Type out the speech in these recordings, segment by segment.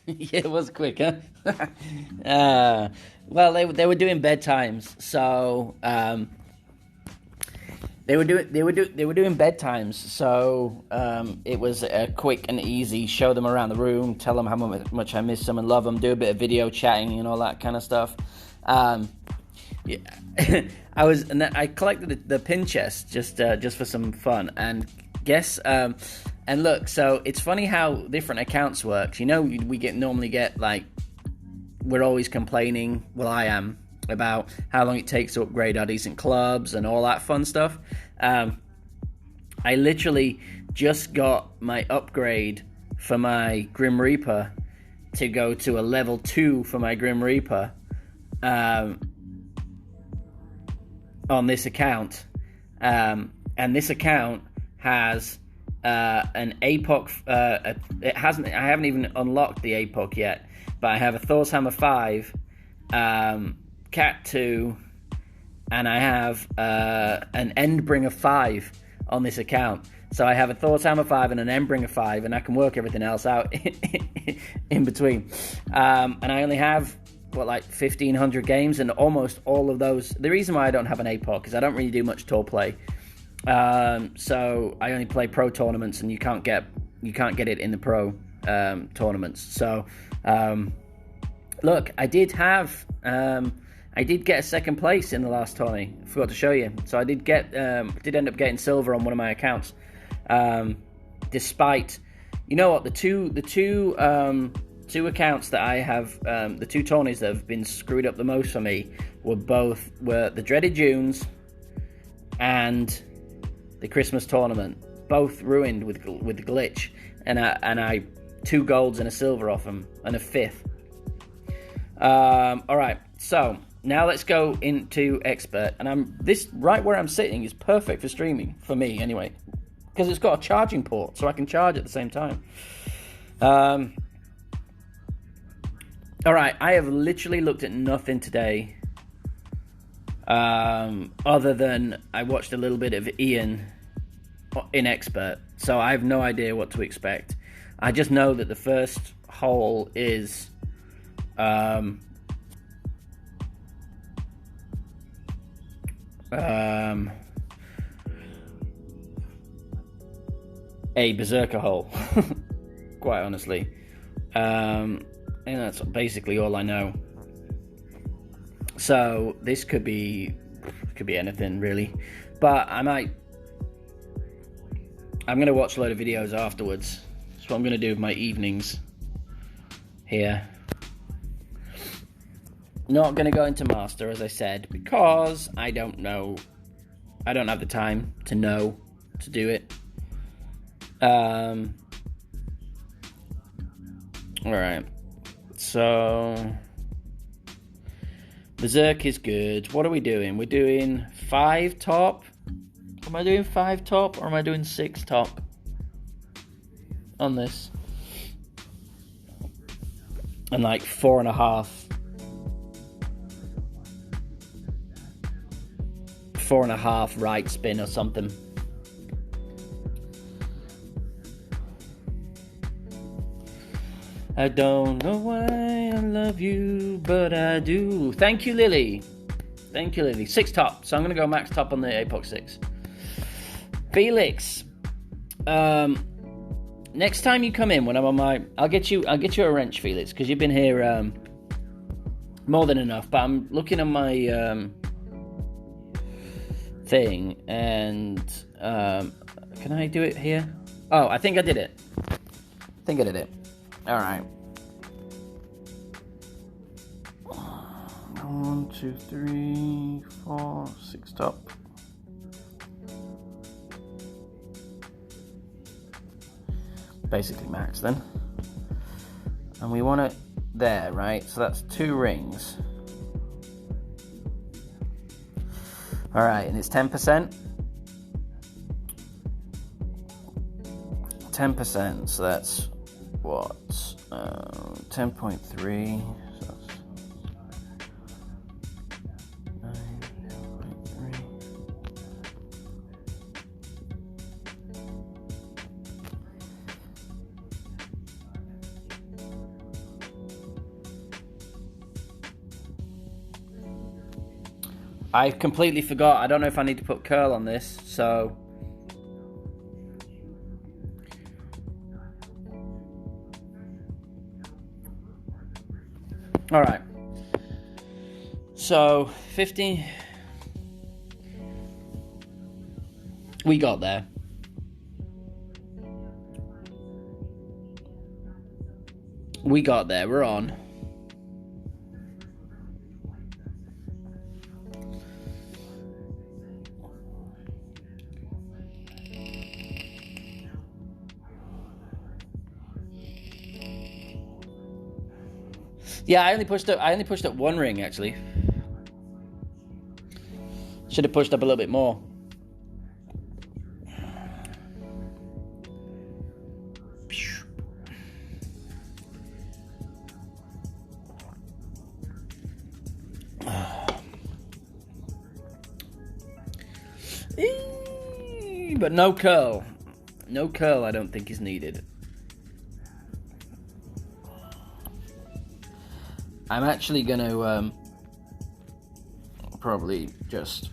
Yeah, it was quick, huh? Well, they were doing bedtimes, so they were doing bedtimes, so it was a quick and easy. Show them around the room, tell them how much I miss them and love them, do a bit of video chatting and all that kind of stuff. Yeah. I collected the pin chest just for some fun, and guess and look, so it's funny how different accounts work. You know, we normally get like, we're always complaining, well, I am, about how long it takes to upgrade our decent clubs and all that fun stuff. I literally just got my upgrade for my Grim Reaper to go to a level 2 for my Grim Reaper on this account. And this account has an APOC. I haven't even unlocked the APOC yet, but I have a Thor's Hammer 5, Cat 2, and I have an Endbringer 5 on this account. So I have a Thor's Hammer 5 and an Endbringer 5, and I can work everything else out in between. And I only have, like 1,500 games, and almost all of those. The reason why I don't have an APOC is I don't really do much tour play. So I only play pro tournaments, and you can't get it in the pro tournaments. So look, I did get a second place in the last tourney. I forgot to show you. So I did end up getting silver on one of my accounts. Despite, you know what, the two accounts that I have, the two tourneys that have been screwed up the most for me were the Dreaded Dunes and the Christmas tournament. Both ruined with the glitch, and I 2 golds and a silver off them, and a 5th. All right, so now let's go into expert, and this right where I'm sitting is perfect for streaming for me anyway, because it's got a charging port, so I can charge at the same time. All right, I have literally looked at nothing today, other than I watched a little bit of Ian in expert, so I have no idea what to expect. I just know that the first hole is a berserker hole, quite honestly, and that's basically all I know. So this could be anything really, but I'm going to watch a load of videos afterwards. That's what I'm going to do with my evenings here. Not going to go into Master, as I said, because I don't know. I don't have the time to do it. Alright. So Berserk is good. What are we doing? We're doing 5 top. Am I doing 5 top or am I doing 6 top on this? And like 4.5. 4.5 right spin or something. I don't know why I love you, but I do. Thank you, Lily. 6 top. So I'm going to go max top on the APOC 6. Felix. Next time you come in when I'm on my... I'll get you a wrench, Felix, because you've been here more than enough. But I'm looking at my thing, and can I do it here? Oh, I think I did it. All right. 1, 2, 3, 4, 6 top. Basically max then. And we want it there, right? So that's 2 rings. All right, and it's 10%. 10%, so that's what? 10.3. So that's 9.3. I completely forgot. I don't know if I need to put curl on this, so... Alright. So, 15... We got there. We're on. Yeah, I only pushed up one ring actually. Should have pushed up a little bit more. But no curl. No curl I don't think is needed. I'm actually going to probably just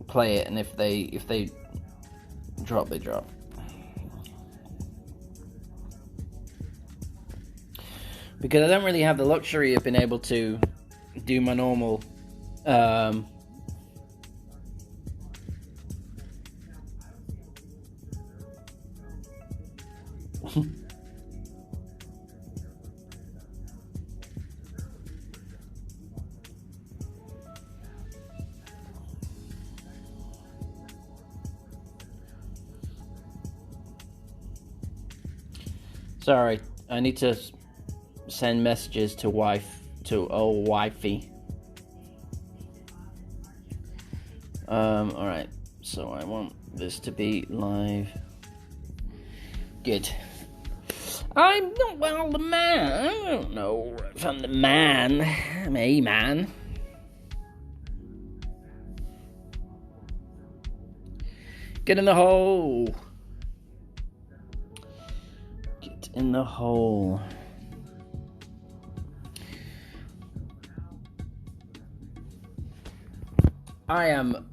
play it, and if they drop, they drop. Because I don't really have the luxury of being able to do my normal Sorry, I need to send messages to old wifey. Alright, so I want this to be live. Good. I'm not the man. I don't know if I'm the man. I'm a man. Get in the hole. Get in the hole. I am...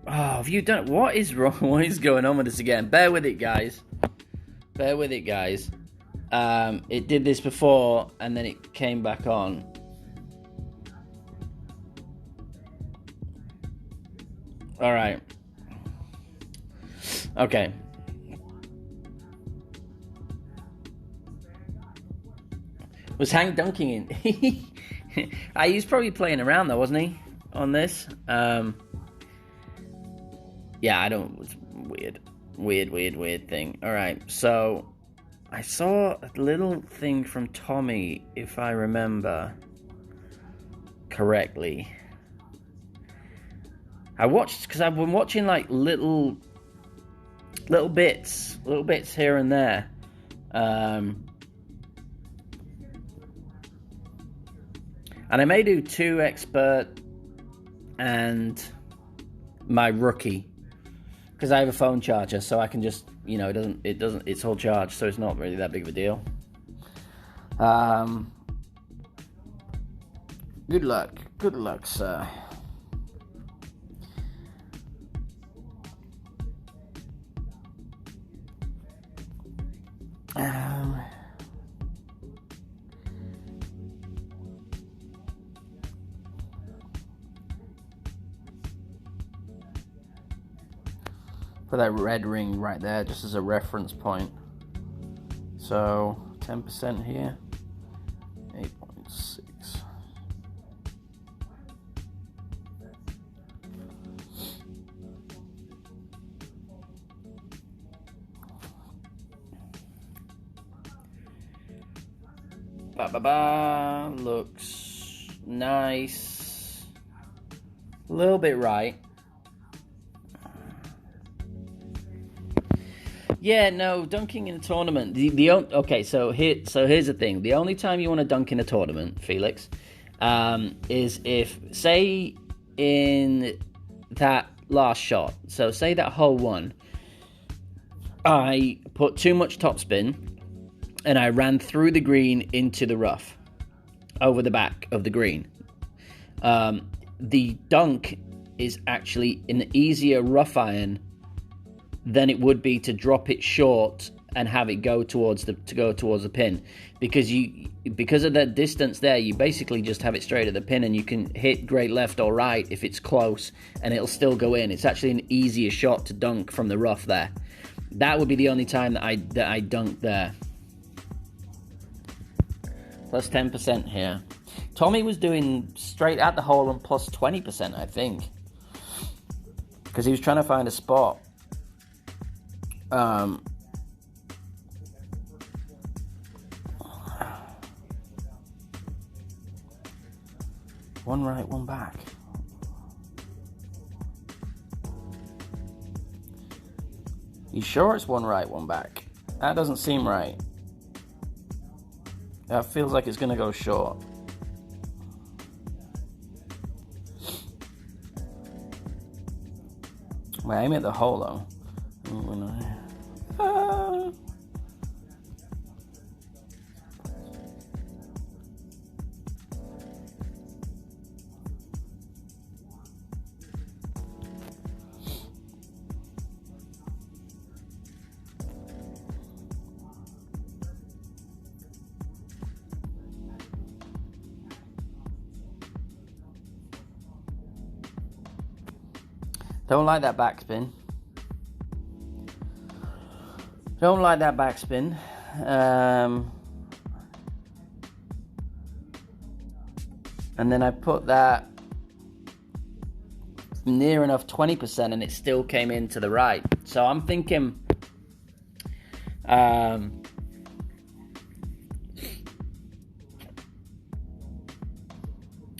Oh, have you done... What is wrong? What is going on with this again? Bear with it, guys. Bear with it, guys. It did this before, and then it came back on. Alright. Okay. Was Hank dunking in? He was probably playing around though, wasn't he? On this? Yeah, I don't... It's weird thing. Alright, so... I saw a little thing from Tommy, if I remember correctly. I watched... Because I've been watching like little bits here and there. And I may do 2 expert and my rookie, because I have a phone charger, so I can just, you know, it's all charged, so it's not really that big of a deal. Good luck, sir. Put that red ring right there just as a reference point. So 10% here, 8.6. Looks nice. A little bit right. Yeah, no, dunking in a tournament. Okay, so here's the thing. The only time you want to dunk in a tournament, Felix, is if, say, in that last shot. So say that hole 1, I put too much topspin, and I ran through the green into the rough, over the back of the green. the dunk is actually an easier rough iron than it would be to drop it short and have it go towards the pin, because of that distance there, you basically just have it straight at the pin, and you can hit great left or right if it's close, and it'll still go in. It's actually an easier shot to dunk from the rough there. That would be the only time that I dunked there. Plus 10% here. Tommy was doing straight at the hole and plus 20%, I think, because he was trying to find a spot. One right, one back. You sure it's one right, one back? That doesn't seem right. That feels like it's going to go short. Well, aim at the hole though. Don't like that backspin. Don't like that backspin. And then I put that near enough 20% and it still came in to the right. So I'm thinking I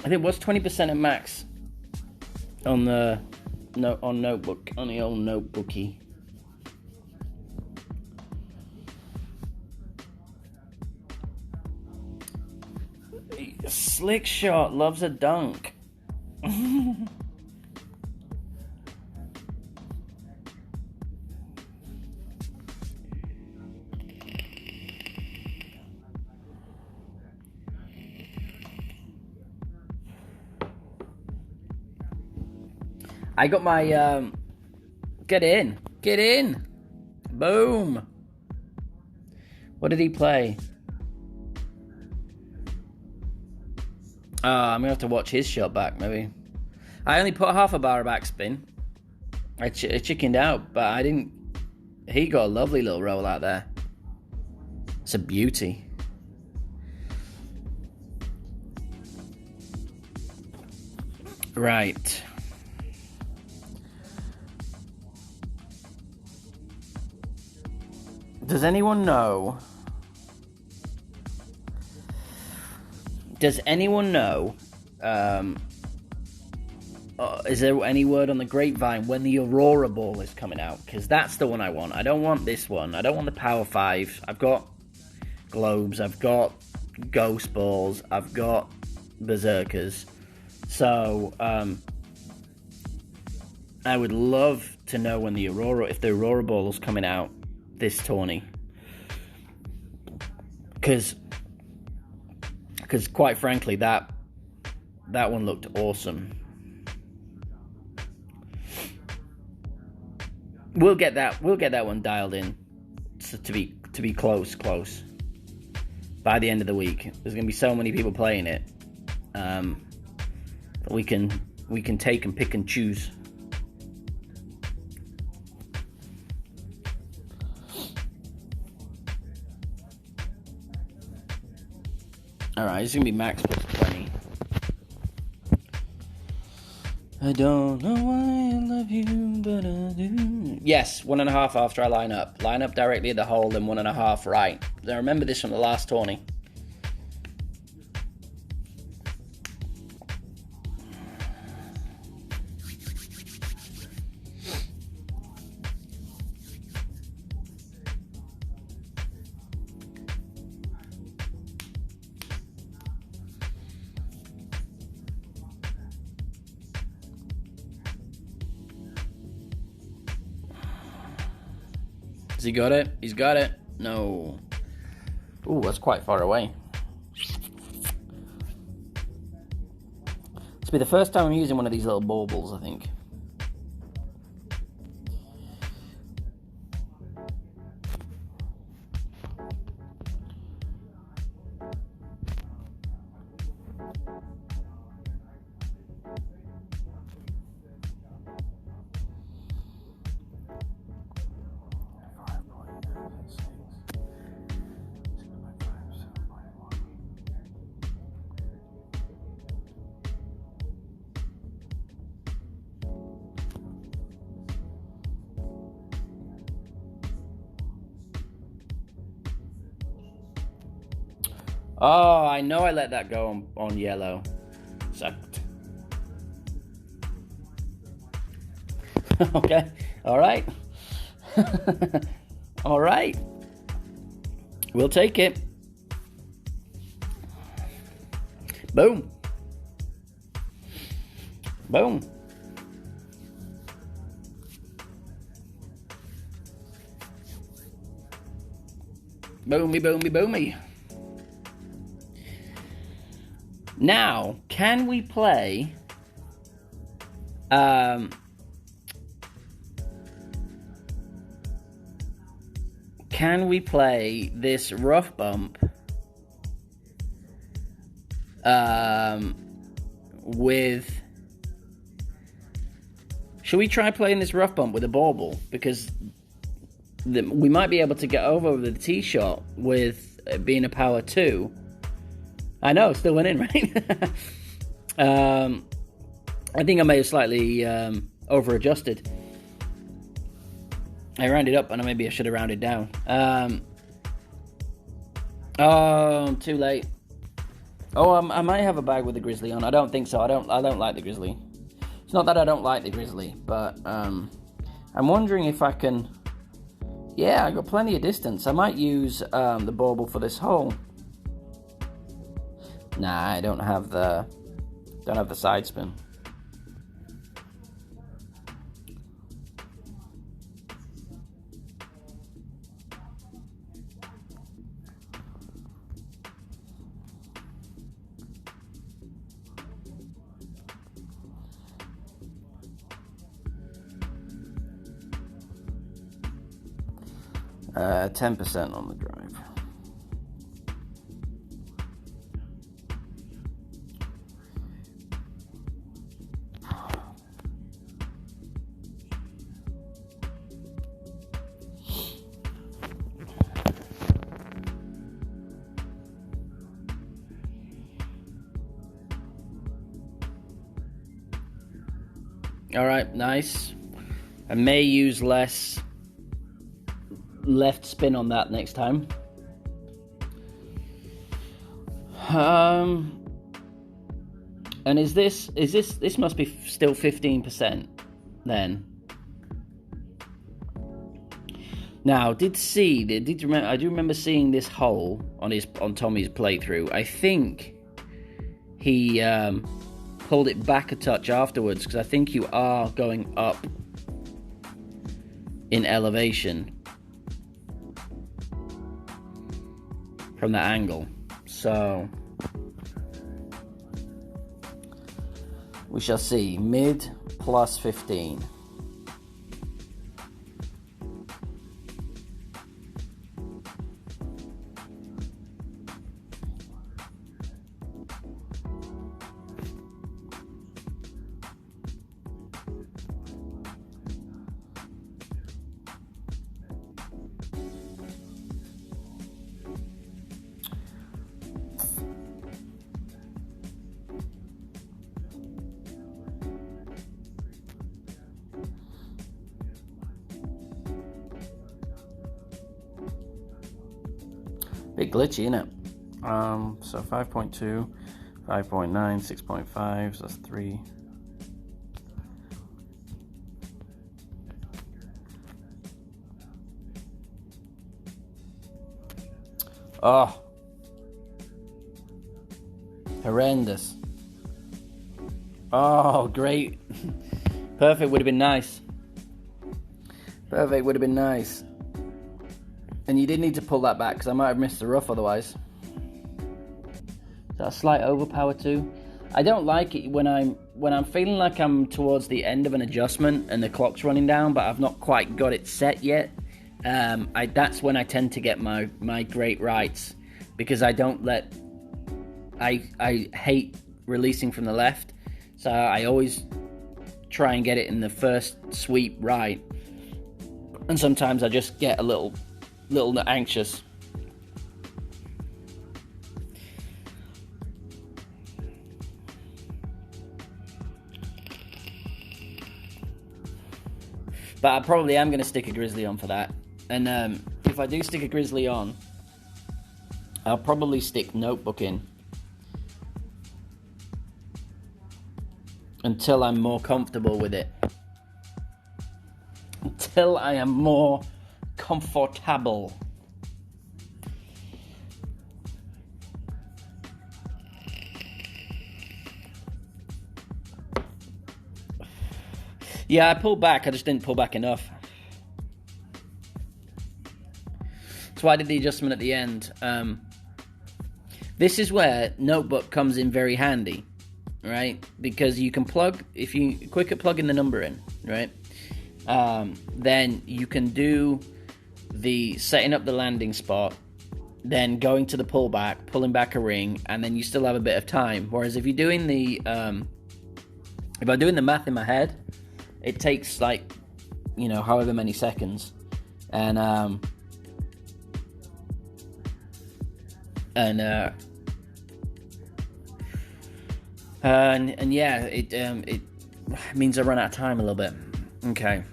think what's 20% at max on the notebook, on the old notebookie. Slick shot loves a dunk. I got my get in, boom. What did he play? I'm gonna have to watch his shot back maybe. I only put half a bar of backspin. I chickened out, but I didn't. He got a lovely little roll out there. It's a beauty. Right. Does anyone know? Is there any word on the grapevine when the Aurora ball is coming out? Because that's the one I want. I don't want this one. I don't want the Power 5. I've got globes. I've got ghost balls. I've got berserkers. So, I would love to know when if the Aurora ball is coming out this tourney. Because quite frankly, that one looked awesome. We'll get that one dialed in to be close by the end of the week. There's going to be so many people playing it that we can take and pick and choose. Alright, it's going to be max plus 20. I don't know why I love you, but I do. Yes, 1.5 after I line up. Line up directly at the hole, then 1.5 right. I remember this from the last tourney. Has he got it? He's got it. No. Ooh, that's quite far away. Let's It'll be the first time I'm using one of these little baubles, I think. Oh, I know I let that go on yellow. Sucked. Okay. All right. All right. We'll take it. Boom. Boom. Boomy, boomy, boomy. Now, can we play this rough bump with... Should we try playing this rough bump with a bauble? Because we might be able to get over the tee shot with it being a power 2. I know, still winning, right? I think I may have slightly over-adjusted. I rounded up, and maybe I should have rounded down. Oh, too late. Oh, I might have a bag with the grizzly on. I don't think so. I don't like the grizzly. It's not that I don't like the grizzly, but I'm wondering if I can. Yeah, I got plenty of distance. I might use the bauble for this hole. Nah, I don't have the side spin. Uh, 10% on the drive. All right, nice. I may use less left spin on that next time. And is this must be still 15% then. Now, I do remember seeing this hole on Tommy's playthrough. I think he pulled it back a touch afterwards, because I think you are going up in elevation from that angle. So we shall see. Mid plus 15. Bit glitchy, isn't it? So 5.2, 5.9, 6.5, so that's 3. Oh, horrendous. Oh, great. Perfect would have been nice. Perfect would have been nice. And you did need to pull that back, because I might have missed the rough otherwise. Is that a slight overpower too? I don't like it when I'm feeling like I'm towards the end of an adjustment and the clock's running down, but I've not quite got it set yet. That's when I tend to get my great rights, because I don't let. I hate releasing from the left, so I always try and get it in the first sweep right, and sometimes I just get a little anxious. But I probably am going to stick a grizzly on for that. And if I do stick a grizzly on, I'll probably stick notebook in until I'm more comfortable with it. Until I am more comfortable. Yeah, I pulled back. I just didn't pull back enough. That's why I did the adjustment at the end. This is where notebook comes in very handy, right? Because you can plug, if you quick at plugging the number in, right? Then you can do the setting up the landing spot, then going to the pullback, pulling back a ring, and then you still have a bit of time. Whereas if you're doing if I'm doing the math in my head, it takes like, however many seconds, and yeah, it means I run out of time a little bit. Okay.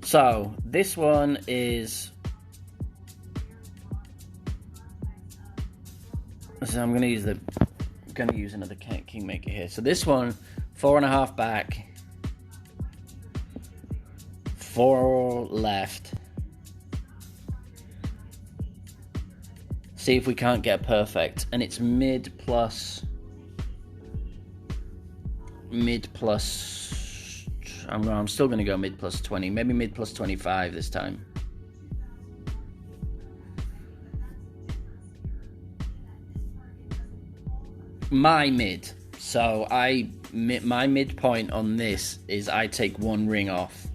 So this one is. So I'm going to use another kingmaker here. So this one, 4.5 back, 4 left. See if we can't get perfect. And it's mid plus. I'm still going to go mid plus 20. Maybe mid plus 25 this time. My mid. So my midpoint on this is I take 1 ring off.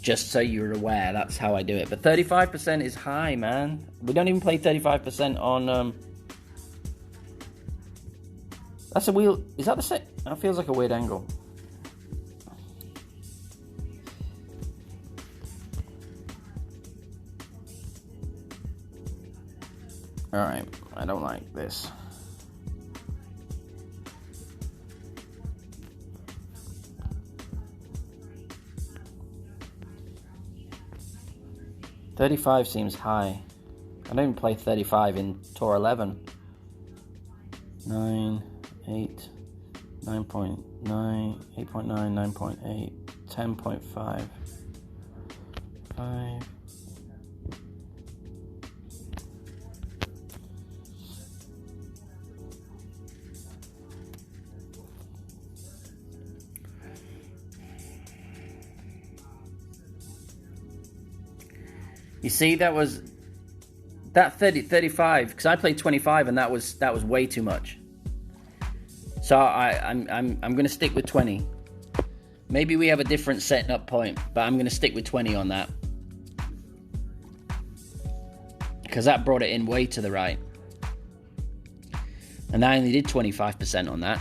Just so you're aware, that's how I do it. But 35% is high, man. We don't even play 35% on. That's a wheel. Is that the same? That feels like a weird angle. All right, I don't like this. $35 seems high. I don't even play 35 in Tour 11. 9, 8, 9.9, 8.9, 9.8, 10.5, 5. You see, that 35, because I played 25 and that was way too much. So I'm going to stick with 20. Maybe we have a different setting up point, but I'm going to stick with 20 on that. Because that brought it in way to the right. And I only did 25% on that.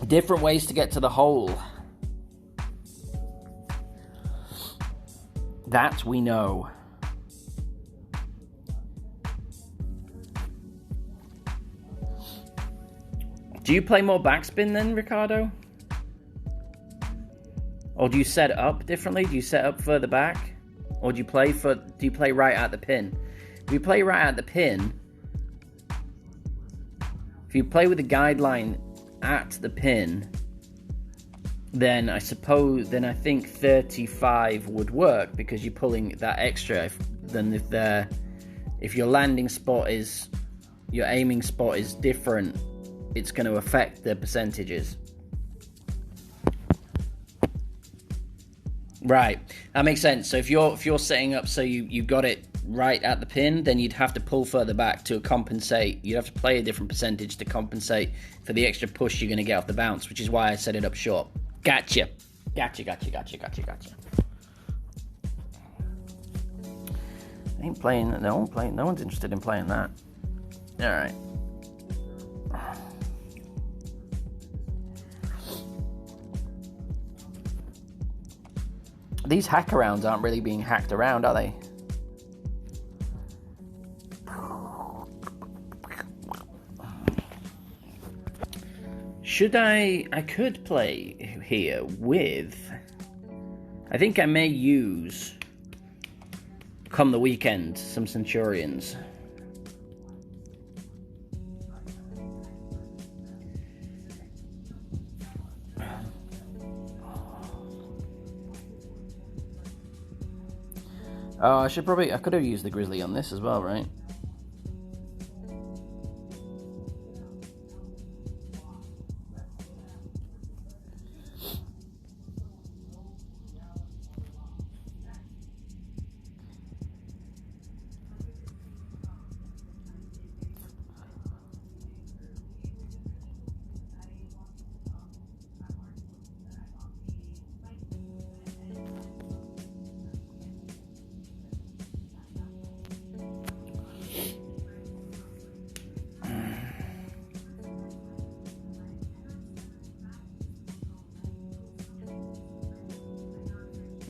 Different ways to get to the hole. That we know. Do you play more backspin then, Ricardo? Or do you set up differently? Do you set up further back? Or do you play right at the pin? If you play right at the pin, if you play with the guideline at the pin, then I think 35 would work, because you're pulling that extra. If your landing spot is, your aiming spot is different, it's going to affect the percentages. Right, that makes sense. So if you're setting up so you got it right at the pin, then you'd have to pull further back to compensate. You'd have to play a different percentage to compensate for the extra push you're going to get off the bounce, which is why I set it up short. Gotcha. Ain't playing. No one's interested in playing that. All right. These hackarounds aren't really being hacked around, are they? I could play here with, I think I may use, come the weekend, some Centurions. Oh, I could have used the Grizzly on this as well, right?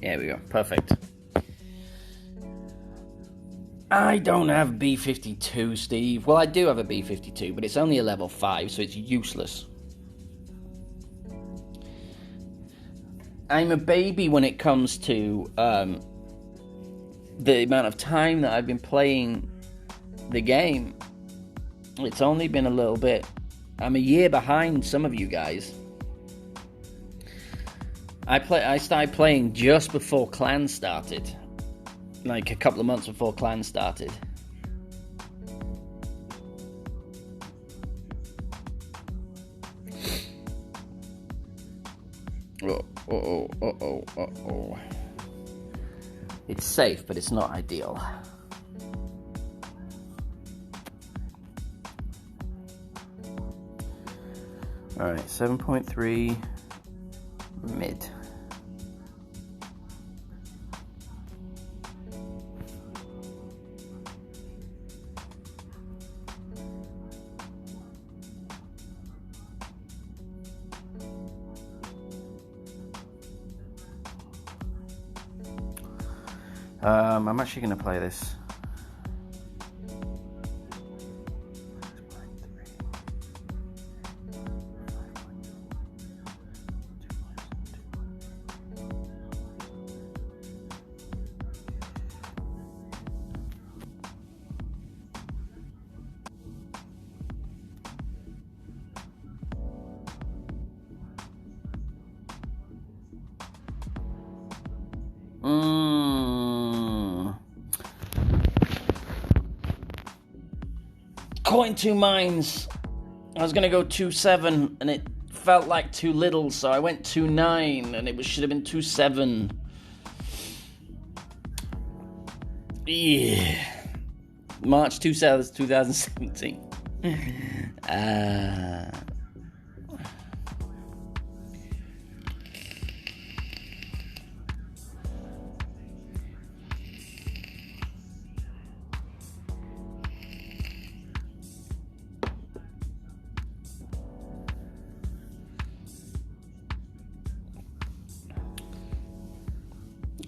There we go. Perfect. I don't have B-52, Steve. Well, I do have a B-52, but it's only a level 5, so it's useless. I'm a baby when it comes to the amount of time that I've been playing the game. It's only been a little bit. I'm a year behind some of you guys. I started playing just before Clan started. Like a couple of months before Clan started. Uh-oh. It's safe, but it's not ideal. Alright, 7.3 mid. I'm actually going to play this. Caught in two minds. I was gonna go 2-7 and it felt like too little, so I went 2-9 and it should have been 2-7. Yeah. March 2017.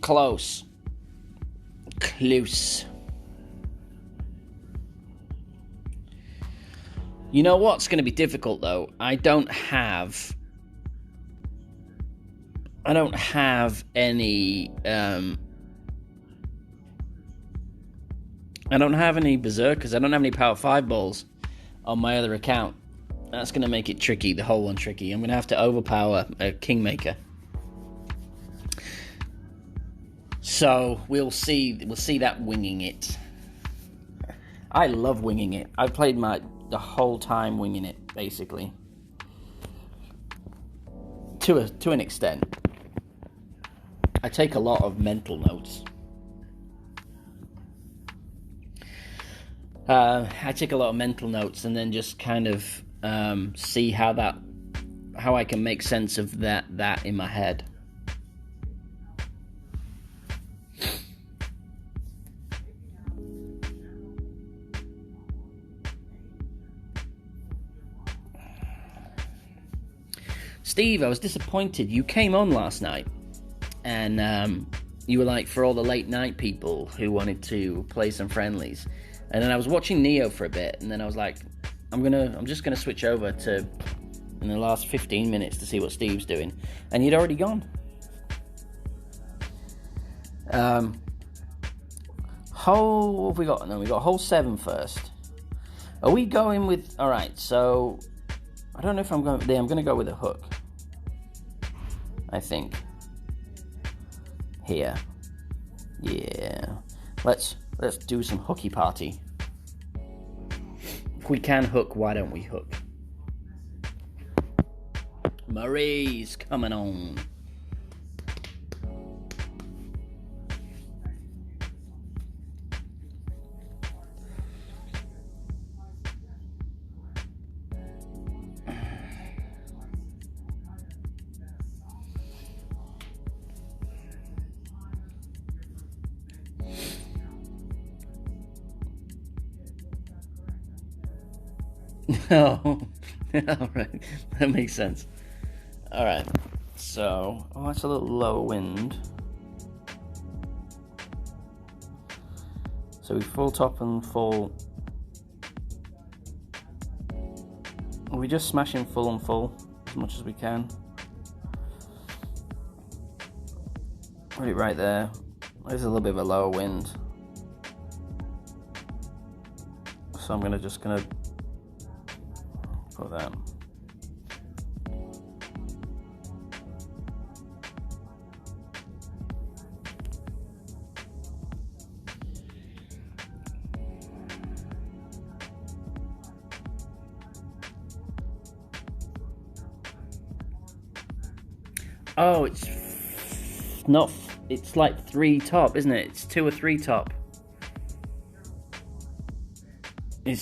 Close. You know what's going to be difficult though? I don't have any berserkers. I don't have any power 5 balls on my other account. That's going to make it tricky, the whole one tricky. I'm going to have to overpower a Kingmaker. So we'll see that winging it. I love winging it. I've played the whole time winging it, basically. To an extent. I take a lot of mental notes. I take a lot of mental notes and then just kind of see how I can make sense of that in my head. Steve, I was disappointed. You came on last night, and you were like, for all the late night people who wanted to play some friendlies. And then I was watching Neo for a bit, and then I was like, I'm just gonna switch over to in the last 15 minutes to see what Steve's doing, and you'd already gone. Hole, what have we got? No, we got hole 7 first. Are we going with? All right, so I don't know if I'm going. I'm going to go with a hook. I think here. Yeah, let's do some hooky party. If we can hook, why don't we hook? Marie's coming on. Oh, all right, that makes sense. All right, so that's a little low wind. So we full top and full. We just smash in full and full as much as we can. Put it right there. There's a little bit of a lower wind, so I'm just gonna put that. Oh, it's not. It's like 3 top, isn't it? It's 2 or 3 top.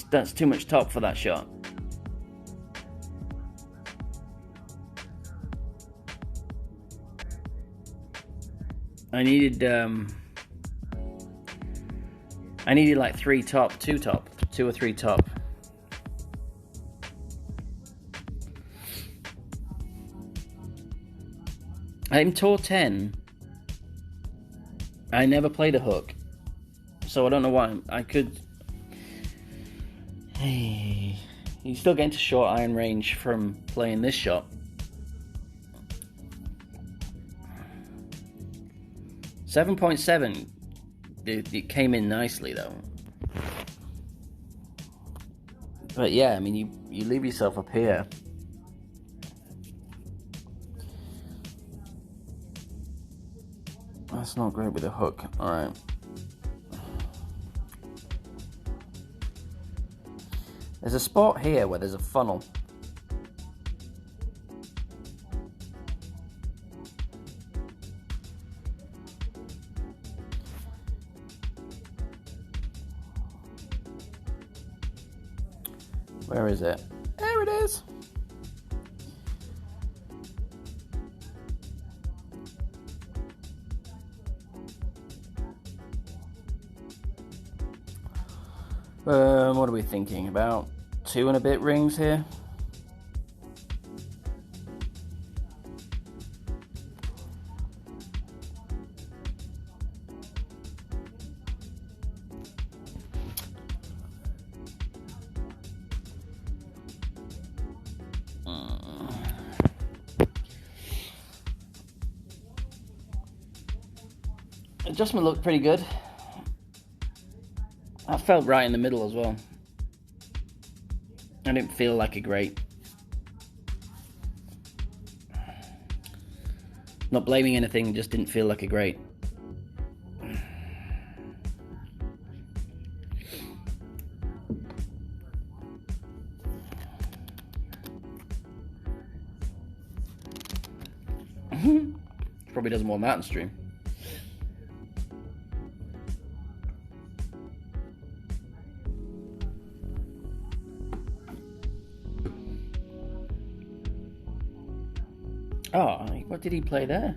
That's too much top for that shot. I needed like 3 top, 2 top, 2 or 3 top. In Tour 10, I never played a hook, so I don't know why. I could. Hey, you still get into short iron range from playing this shot. 7.7. It came in nicely though. But yeah, I mean, you leave yourself up here. That's not great with a hook. Alright. There's a spot here where there's a funnel. Where is it? There it is. What are we thinking about? 2 and a bit rings here. Adjustment looked pretty good. That felt right in the middle as well. I didn't feel like a great Not blaming anything, just didn't feel like a great. Probably doesn't want that in stream. Oh, what did he play there?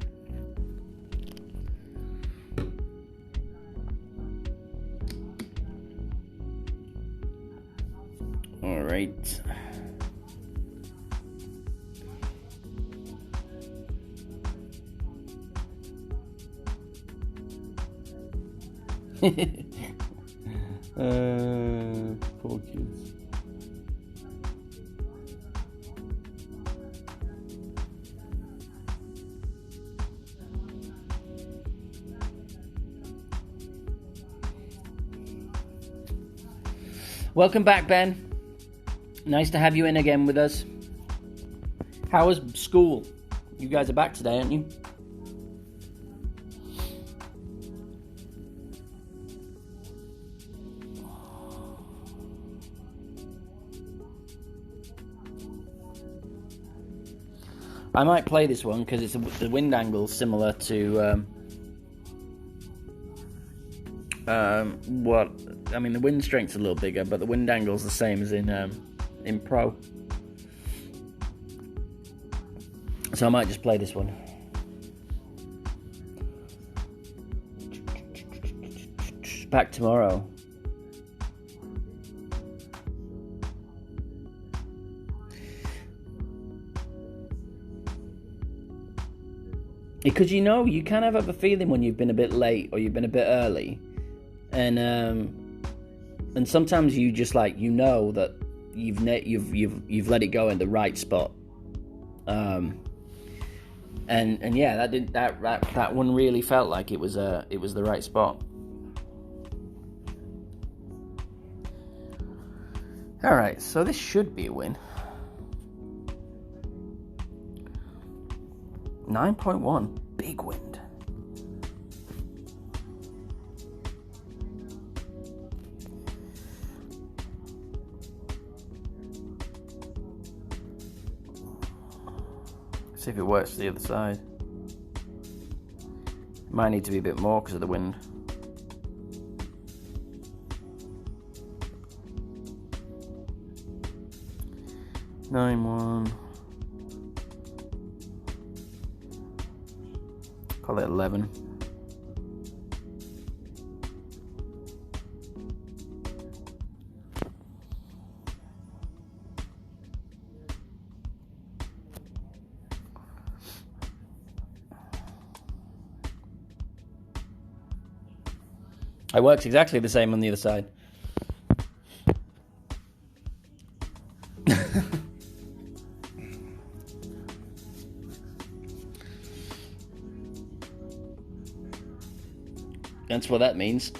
All right. Poor kids. Welcome back, Ben. Nice to have you in again with us. How was school? You guys are back today, aren't you? I might play this one because the wind angle is similar to the wind strength's a little bigger, but the wind angle's the same as in Pro. So I might just play this one. Back tomorrow. Because you kind of have a feeling when you've been a bit late or you've been a bit early, and sometimes you just that you've let it go in the right spot, and yeah, that one really felt like it was the right spot. All right, so this should be a win. 9.1, big wind. See if it works to the other side. Might need to be a bit more because of the wind. Nine one. Call it 11. It works exactly the same on the other side. That's what that means.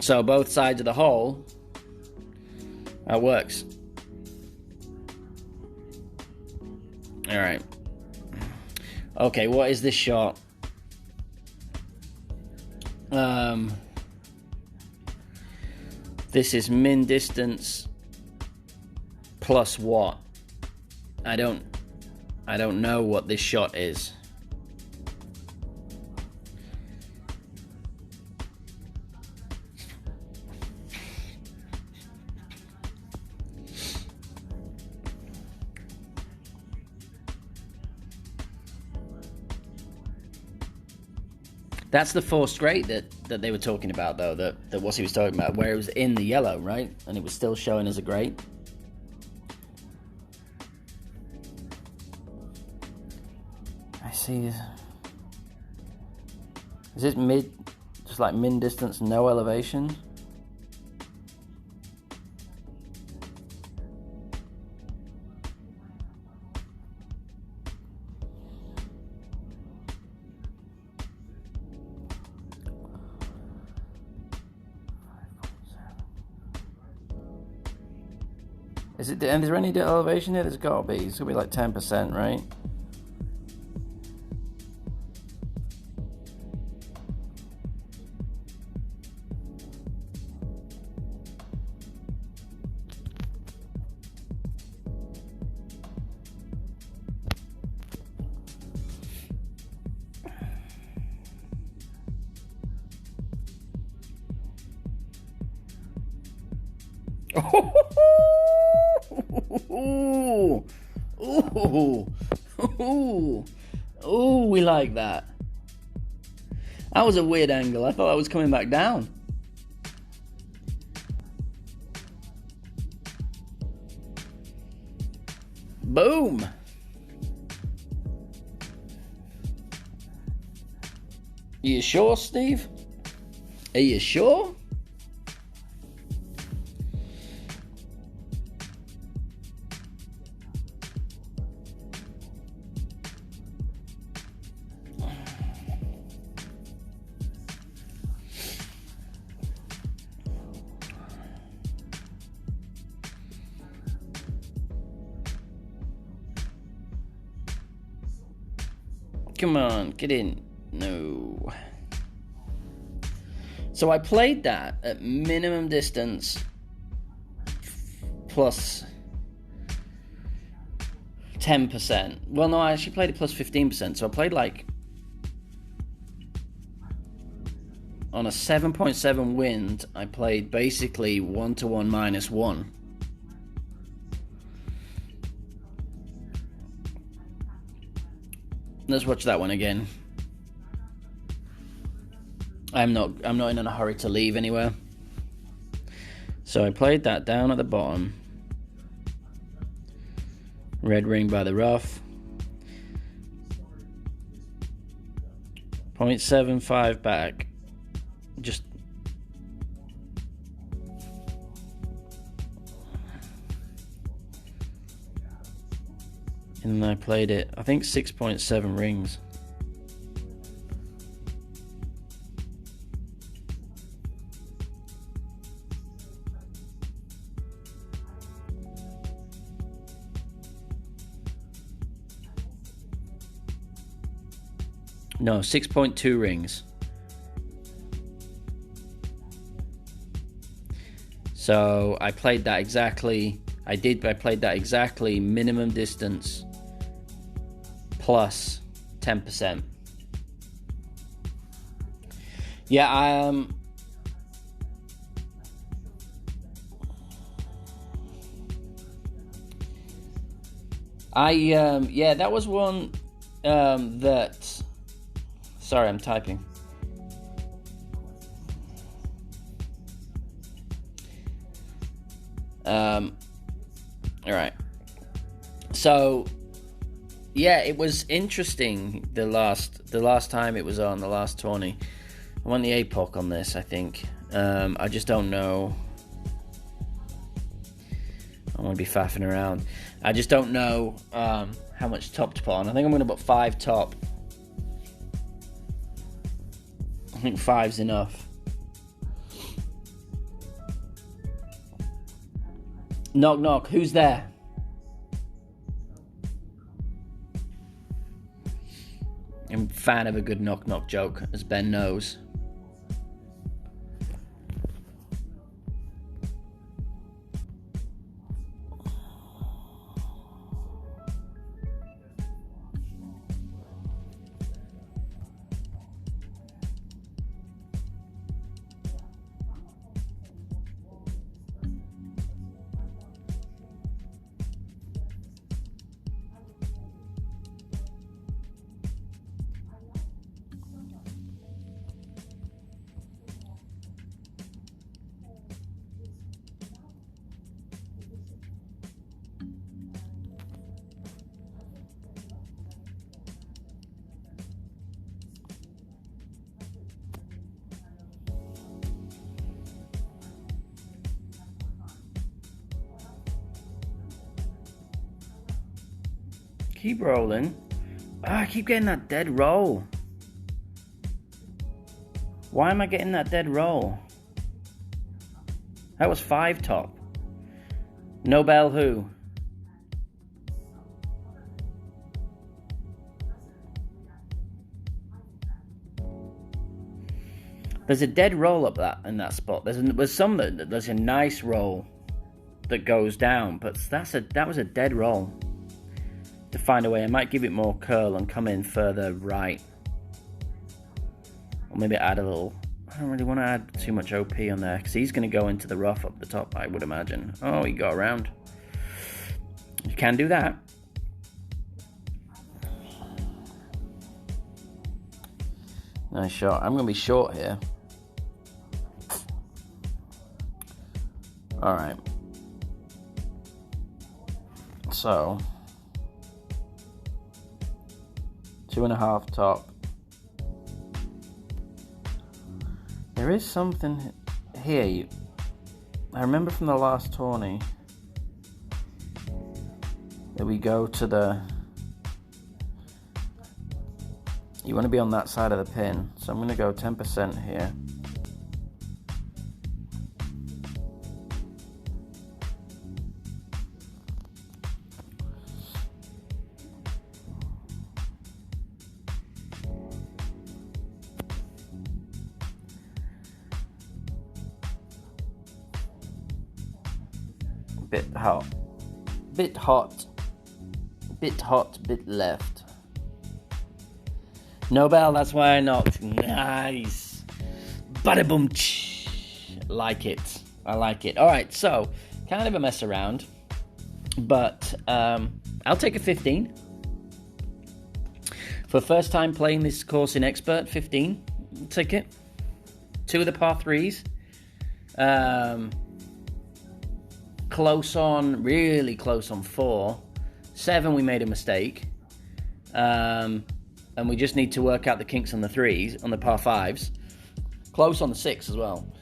So both sides of the hole, that works. All right. Okay, what is this shot? This is min distance plus what? I don't know what this shot is. That's the four straight that they were talking about, though, that Wassy was talking about, where it was in the yellow, right? And it was still showing as a great. I see. Is it mid, just like min distance, no elevation? And is there any elevation here? There's got to be. It's going to be like 10%, right? Ooh, ooh, ooh, ooh, we like that. That was a weird angle. I thought I was coming back down. Boom. You sure, Steve? Are you sure? Come on, get in. No. So I played that at minimum distance plus 10%. Well, no, I actually played it plus 15%. So I played like on a 7.7 wind, I played basically 1-1 -1. Let's watch that one again. I'm not in a hurry to leave anywhere. So I played that down at the bottom. Red ring by the rough. 0.75 back. Just and then I played it, I think 6.7 rings. No, 6.2 rings. So I played that exactly. I played that exactly minimum distance plus 10%. Yeah, yeah, that was one that. Sorry, I'm typing. All right. So, yeah, it was interesting. The last time it was on, the last 20, I won the APOC on this. I think. I just don't know. I want to be faffing around. I just don't know how much top to put on. I think I'm going to put 5 top. I think 5's enough. Knock, knock. Who's there? I'm a fan of a good knock, knock joke, as Ben knows. Keep rolling. I keep getting that dead roll. Why am I getting that dead roll? That was 5 top. Nobel who? There's a dead roll up in that spot. There's a nice roll that goes down, but that was a dead roll. To find a way, I might give it more curl and come in further right, or maybe add a little I don't really want to add too much OP on there, because he's going to go into the rough up the top, I would imagine. Oh, he got around. You can do that. Nice shot. I'm going to be short here. Alright. So, 2.5 top. There is something here. I remember from the last tourney that we go to the... You want to be on that side of the pin. So I'm going to go 10% here. Bit hot, bit hot, bit hot, bit left. No bell, that's why I knocked. Nice. Bada boom. Like it. I like it. Alright, so kind of a mess around, but I'll take a 15. For first time playing this course in Expert, 15. I'll take it. 2 of the par 3s. Close on, really close on 4. 7 we made a mistake, and we just need to work out the kinks on the 3s, on the par 5s. Close on the 6 as well.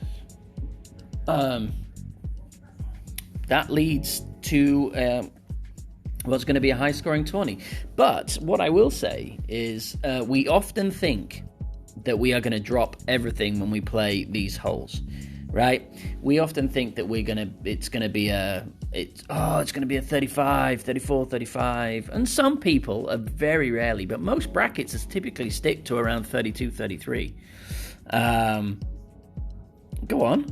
That leads to what's going to be a high scoring tourney. But what I will say is we often think that we are going to drop everything when we play these holes. Right? We often think that it's going to be a 35, 34, 35. And some people are very rarely, but most brackets typically stick to around 32, 33. Go on.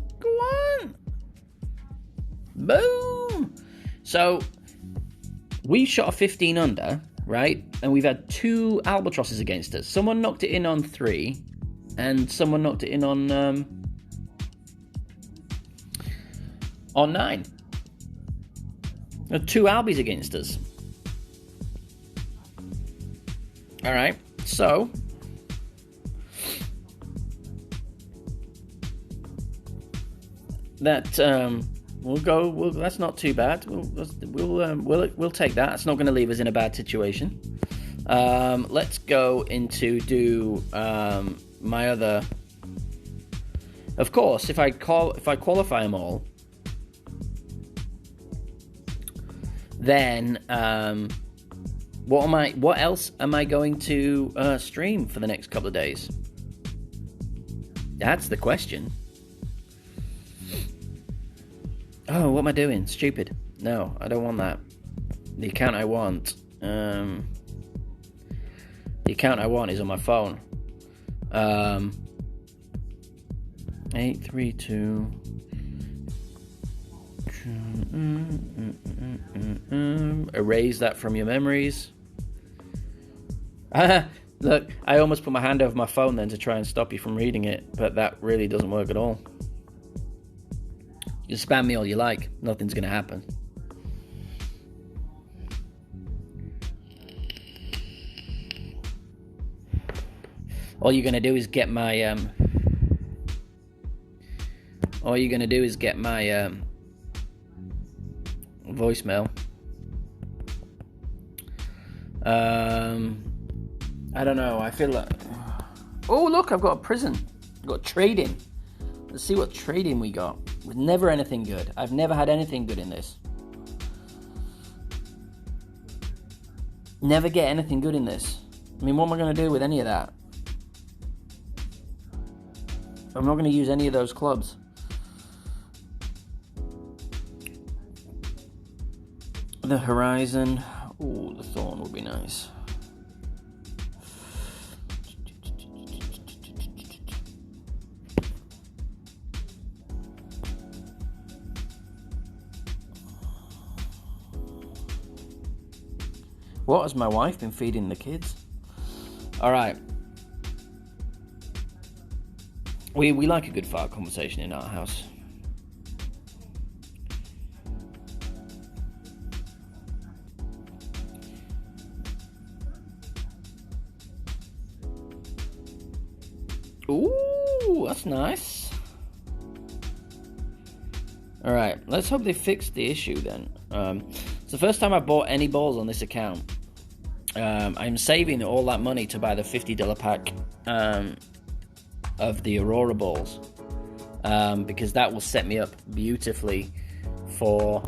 Boom. So we shot a 15 under, right? And we've had 2 albatrosses against us. Someone knocked it in on 3, and someone knocked it in on 9. There are 2 albies against us. Alright, so that that's not too bad. We'll take that. It's not going to leave us in a bad situation. Let's go into do my other. Of course, if I qualify them all, then what else am I going to stream for the next couple of days? That's the question. Oh, what am I doing? Stupid. No, I don't want that. The account I want is on my phone. 832. Erase that from your memories. Look, I almost put my hand over my phone then to try and stop you from reading it, but that really doesn't work at all. You spam me all you like, nothing's going to happen. All you're going to do is get my voicemail. I don't know. I feel like... Oh, look, I've got a prison. I've got trading. Let's see what trading we got. With never anything good. I've never had anything good in this. Never get anything good in this. I mean, what am I going to do with any of that? I'm not going to use any of those clubs. The Horizon. Ooh, the Thorn would be nice. What has my wife been feeding the kids? All right. We like a good fart conversation in our house. Ooh, that's nice. Alright, let's hope they fixed the issue then. It's the first time I've bought any balls on this account. I'm saving all that money to buy the $50 pack of the Aurora balls. Because that will set me up beautifully for...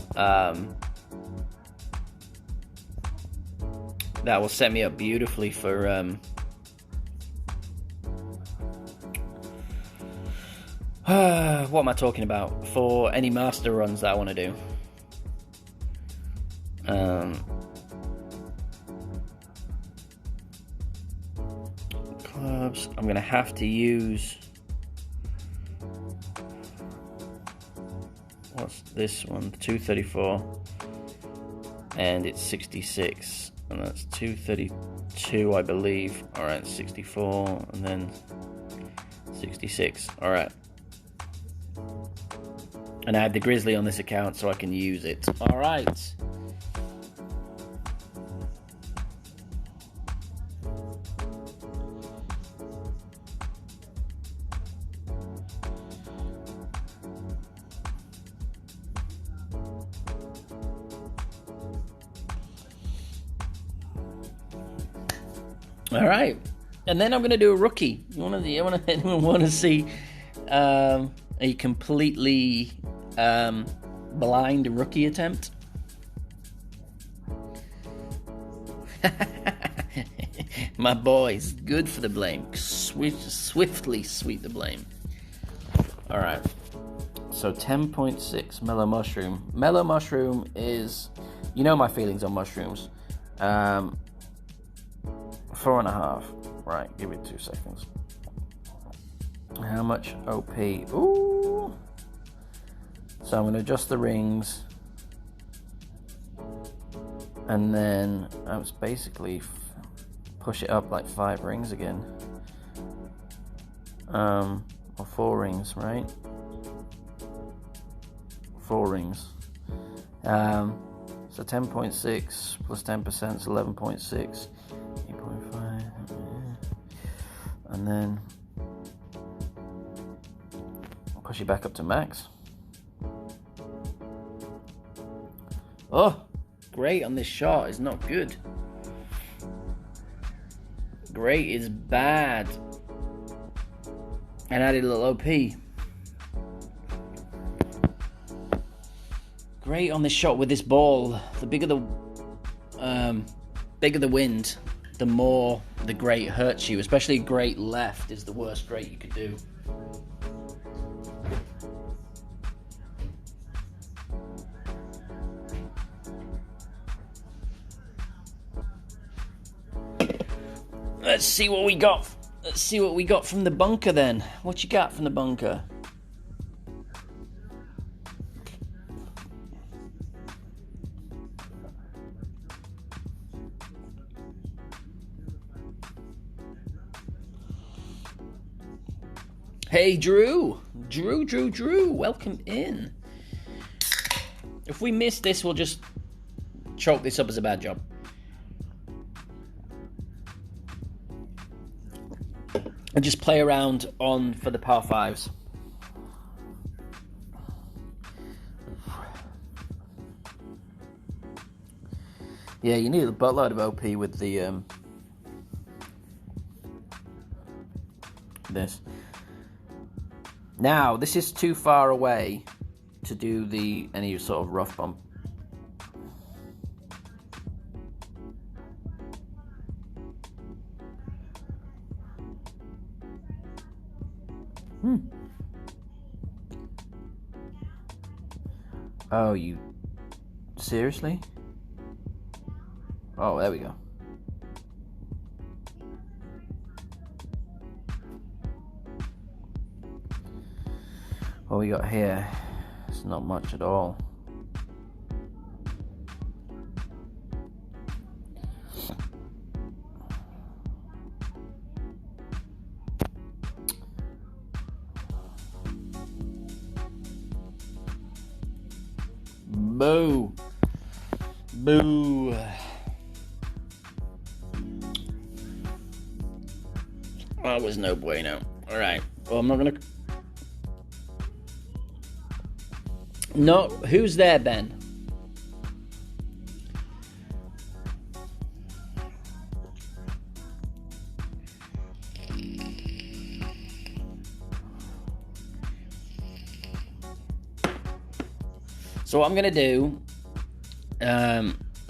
what am I talking about? For any master runs that I want to do. Clubs. I'm going to have to use... What's this one? 234. And it's 66. And that's 232, I believe. Alright, 64. And then 66. Alright. And I have the Grizzly on this account so I can use it. Alright. Alright. And then I'm going to do a rookie. Anyone want to see a completely blind rookie attempt? My boys, good for the blame. Swiftly sweep the blame. Alright. So 10.6 mellow mushroom. Mellow mushroom is, you know my feelings on mushrooms. 4.5. Right, give it 2 seconds. How much OP? Ooh. So I'm going to adjust the rings. And then I was basically push it up like 5 rings again. Or 4 rings, right? 4 rings. So 10.6 plus 10% is 11.6. 8.5. And then push it back up to max. Oh, great on this shot is not good. Great is bad. And added a little OP. Great on this shot with this ball. The bigger the wind, the more the great hurts you. Especially great left is the worst great you could do. Let's see what we got. Let's see what we got from the bunker then. What you got from the bunker? Hey, Drew. Drew. Welcome in. If we miss this, we'll just chalk this up as a bad job. And just play around on for the par 5s. Yeah, you need a buttload of OP with the this. Now, this is too far away to do any sort of rough bump. Oh, you... Seriously? Oh, there we go. What we got here? It's not much at all. Boo. Boo. That was no bueno. Alright. Well, I'm not gonna... No, who's there, Ben? So what I'm going to do,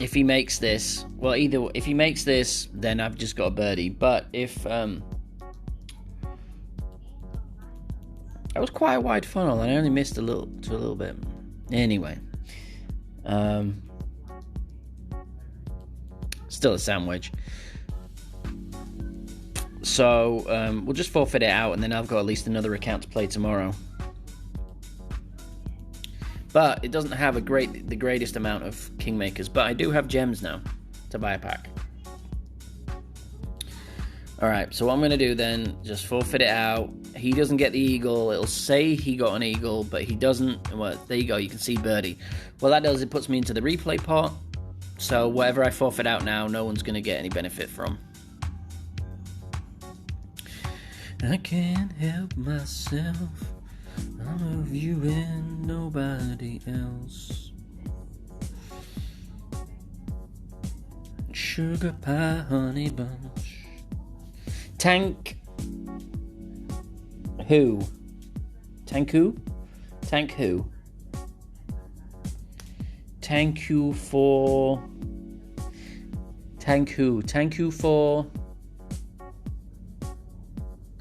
if he makes this, well, either if he makes this, then I've just got a birdie. But if, that was quite a wide funnel, and I only missed a little bit. Anyway, still a sandwich. So we'll just forfeit it out, and then I've got at least another account to play tomorrow. But it doesn't have the greatest amount of kingmakers. But I do have gems now to buy a pack. Alright, so what I'm going to do then, just forfeit it out. He doesn't get the eagle. It'll say he got an eagle, but he doesn't. Well, there you go. You can see birdie. What that does, it puts me into the replay pot. So whatever I forfeit out now, no one's going to get any benefit from. I can't help myself. I love you and nobody else. Sugar pie, honey bunch. Tank. Who? Tank who? Tank who? Thank you for... Thank who? Thank you for...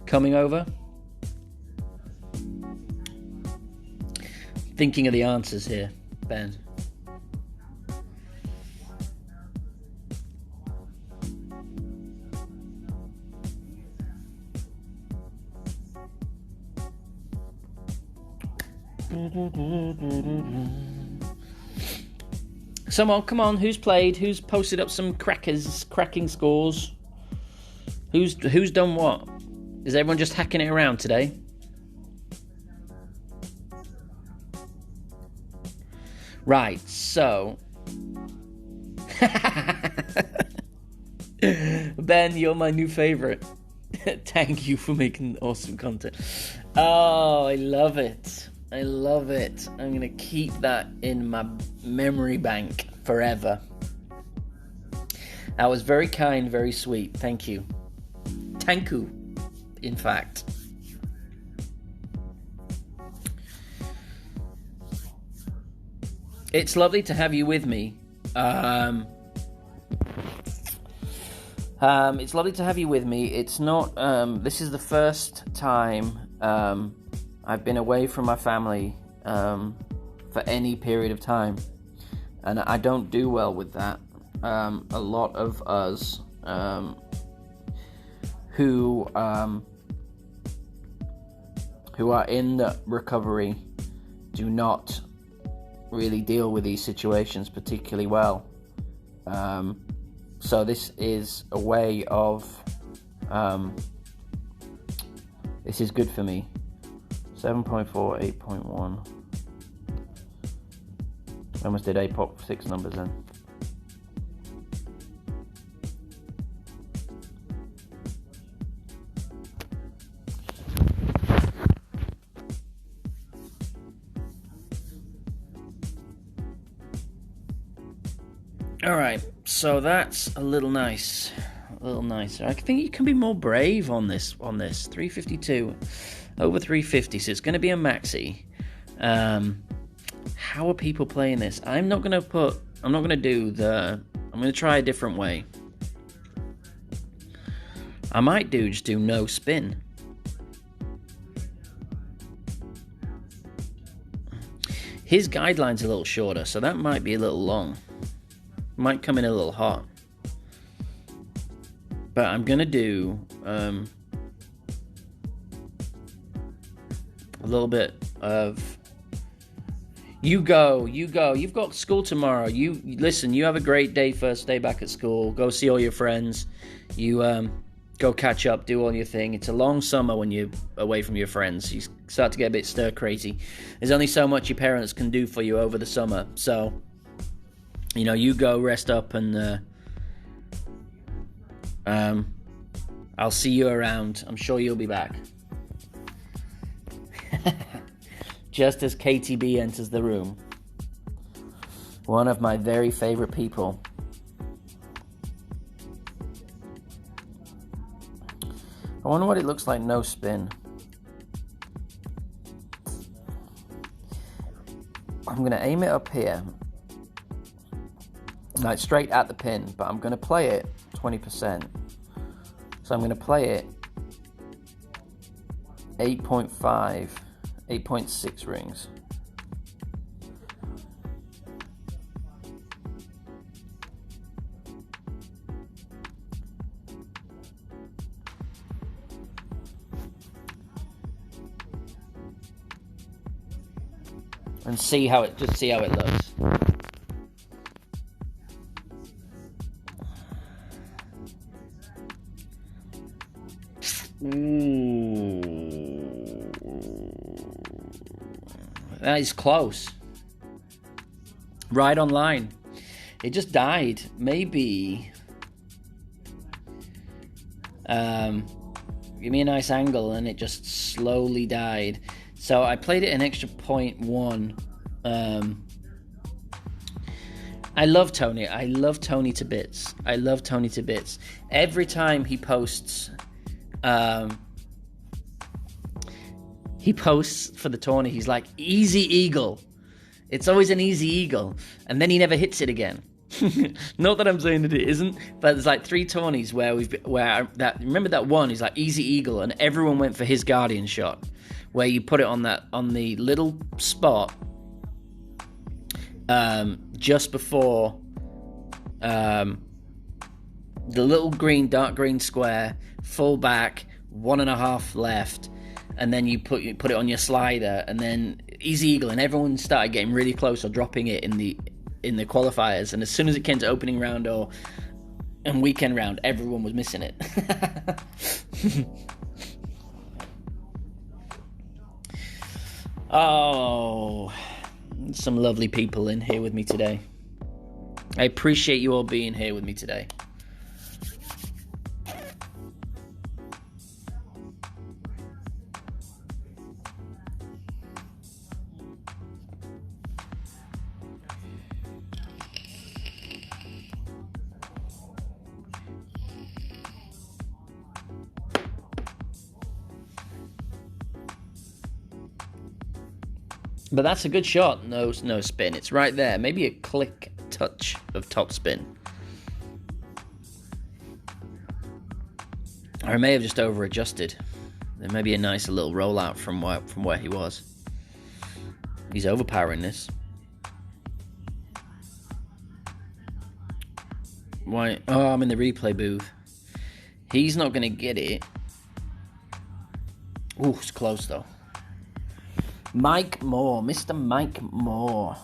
coming over? Thinking of the answers here, Ben. Someone, come on, who's played? Who's posted up some cracking scores? Who's done what? Is everyone just hacking it around today? Right, so... Ben, you're my new favourite. Thank you for making awesome content. Oh, I love it. I love it. I'm going to keep that in my memory bank forever. That was very kind, very sweet. Thank you. Thank you, in fact. It's lovely to have you with me. It's lovely to have you with me. It's not... this is the first time I've been away from my family for any period of time. And I don't do well with that. A lot of us who are in the recovery do not really deal with these situations particularly well. So this is a way of... this is good for me. 7.4, 8.1. I almost did APOC 6 numbers then. Alright, so that's a little nice. A little nicer. I think you can be more brave on this. 352. Over 350, so it's going to be a maxi. How are people playing this? I'm not going to try a different way. I might just do no spin. His guideline's a little shorter, so that might be a little long. Might come in a little hot. But I'm going to do a little bit of... You go. You've got school tomorrow. You listen, you have a great day, first day back at school. Go see all your friends. You Go catch up, do all your thing. It's a long summer when you're away from your friends. You start to get a bit stir crazy. There's only so much your parents can do for you over the summer. So, you go rest up, and I'll see you around. I'm sure you'll be back. Just as KTB enters the room, one of my very favorite people. I wonder what it looks like no spin. I'm going to aim it up here, like straight at the pin, but I'm going to play it 20%. So I'm going to play it 8.5, 8.6 rings. And see how it looks. Ooh. That is close. Right on line. It just died. Maybe. Give me a nice angle, and it just slowly died. So I played it an extra 0.1. I love Tony. I love Tony to bits. Every time he posts for the tourney, he's like, easy eagle. It's always an easy eagle. And then he never hits it again. Not that I'm saying that it isn't, but there's like 3 tourneys remember that one, he's like easy eagle, and everyone went for his guardian shot, where you put it on the little spot just before the little dark green square, full back, 1.5 left, and then you put it on your slider, and then easy eagle, and everyone started getting really close or dropping it in the qualifiers, and as soon as it came to opening round and weekend round, everyone was missing it. Oh, some lovely people in here with me today. I appreciate you all being here with me today. But that's a good shot. No spin. It's right there. Maybe a click touch of top spin. Or I may have just over-adjusted. There may be a nice little rollout from where he was. He's overpowering this. Why? Oh, I'm in the replay booth. He's not going to get it. Ooh, it's close though. Mike Moore, Mr. Mike Moore.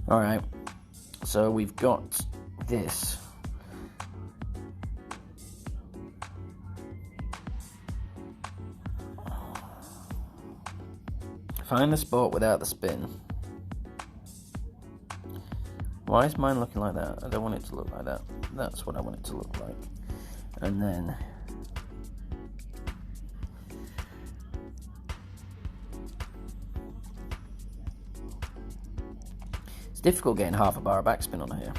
All right, so we've got this. Find the spot without the spin. Why is mine looking like that? I don't want it to look like that. That's what I want it to look like. And then it's difficult getting half a bar of backspin on here.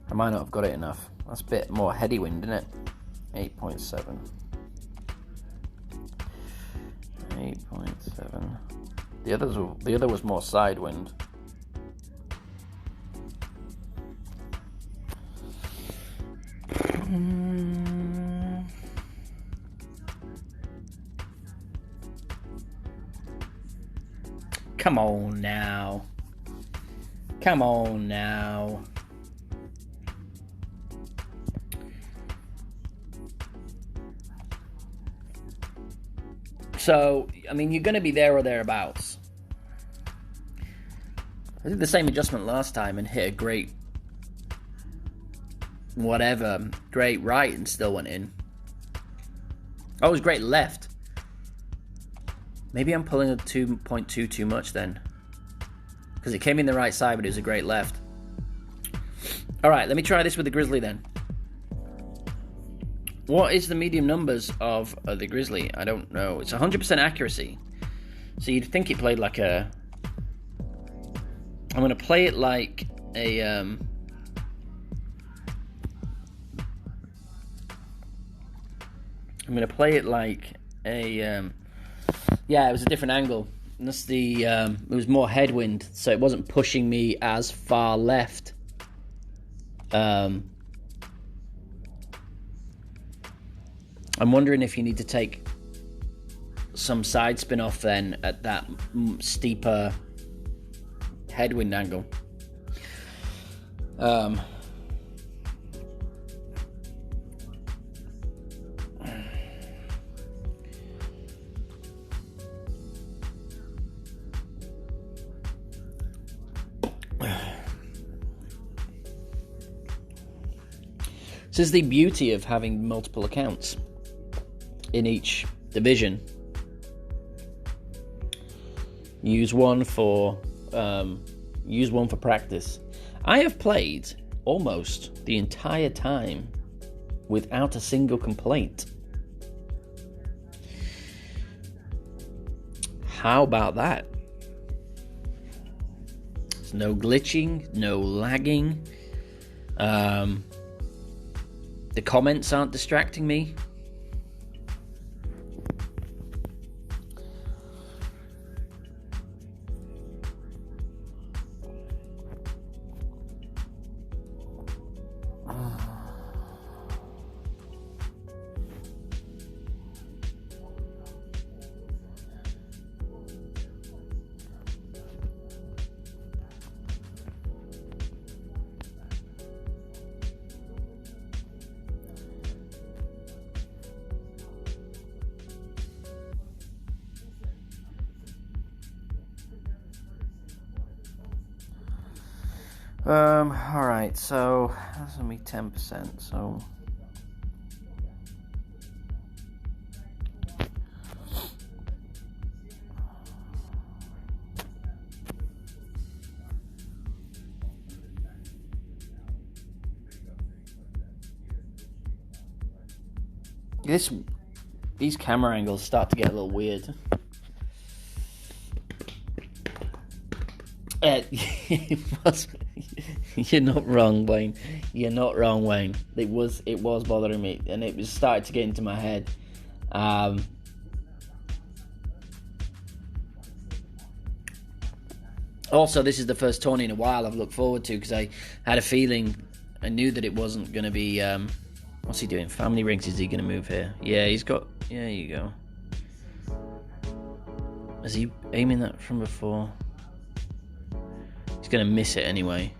I might not have got it enough. That's a bit more heady wind, isn't it? 8.7. 8.7. The other was more side wind. Come on now. Come on now. So, I mean, you're going to be there or thereabouts. I did the same adjustment last time and hit a great whatever. Great right and still went in. Oh, it was great left. Maybe I'm pulling a 2.2 too much then. Because it came in the right side, but it was a great left. Alright, let me try this with the Grizzly then. What is the medium numbers of the Grizzly? I don't know. It's 100% accuracy. So you'd think it played like a... I'm going to play it like a... I'm going to play it like a... yeah, it was a different angle. And that's the... it was more headwind, so it wasn't pushing me as far left. I'm wondering if you need to take some side spin off then at that steeper headwind angle. This is the beauty of having multiple accounts in each division. Use one for practice. I have played almost the entire time without a single complaint. How about that? There's no glitching, no lagging. The comments aren't distracting me. Alright, so that's gonna be 10%, so these camera angles start to get a little weird. It was. You're not wrong, Wayne. You're not wrong, Wayne. It was bothering me, and it was started to get into my head. Also, this is the first tourney in a while I've looked forward to, because I had a feeling, I knew that it wasn't going to be. What's he doing? Family rings? Is he going to move here? Yeah, he's got. Yeah, there you go. Is he aiming that from before? He's going to miss it anyway.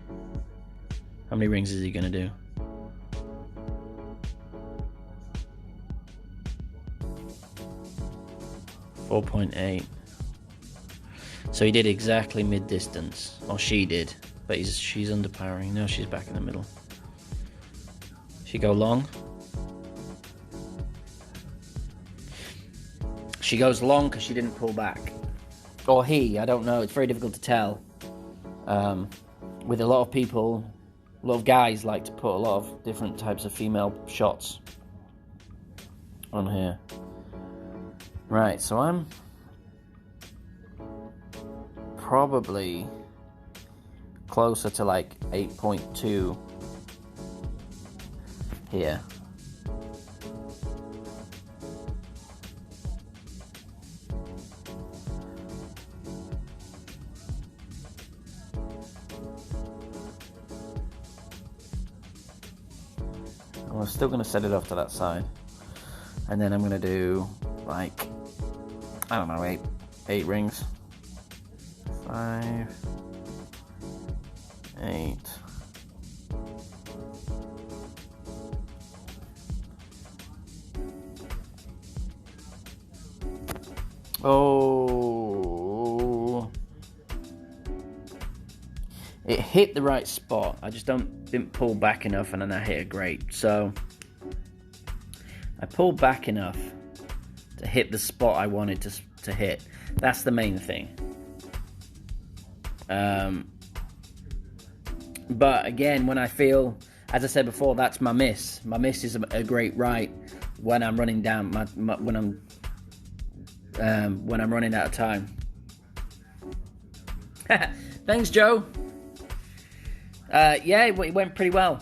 How many rings is he going to do? .8. So he did exactly mid-distance. Or she did. But she's underpowering. No, she's back in the middle. She go long. She goes long because she didn't pull back. Or he, I don't know. It's very difficult to tell. With a lot of people, a lot of guys like to put a lot of different types of female shots on here. Right, so I'm probably closer to like 8.2 here. I'm still going to set it off to that side, and then I'm going to do like, I don't know, eight rings. 5, 8. Oh, It hit the right spot. I just didn't pull back enough, and then I hit a great. So I pulled back enough to hit the spot I wanted to hit. That's the main thing. But again, when I feel, as I said before, that's my miss. My miss is a great right when I'm running down when I'm running out of time. Thanks, Joe. Yeah, it went pretty well.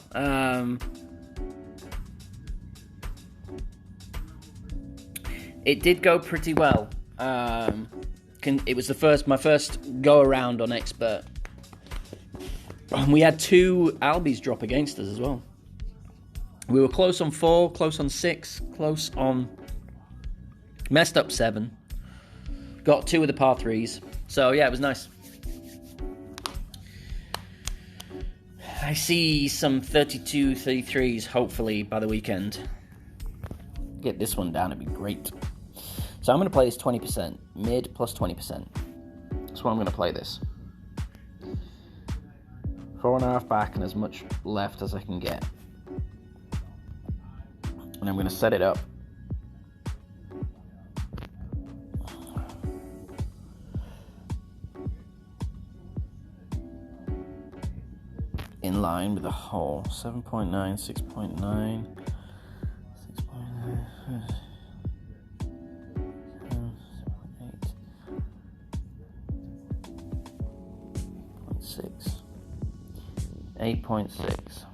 It did go pretty well. It was my first go around on expert. We had 2 Albies drop against us as well. We were close on 4, close on 6, close on... Messed up 7. Got 2 of the par 3s. So, yeah, it was nice. I see some 32, 33s, hopefully, by the weekend. Get this one down, it'd be great. So I'm going to play this 20%. Mid plus 20%. That's what I'm going to play this. 4.5 back and as much left as I can get. And I'm going to set it up. In line with the hole. 7.9, 6.9, 6.9, 7.8, 8.6.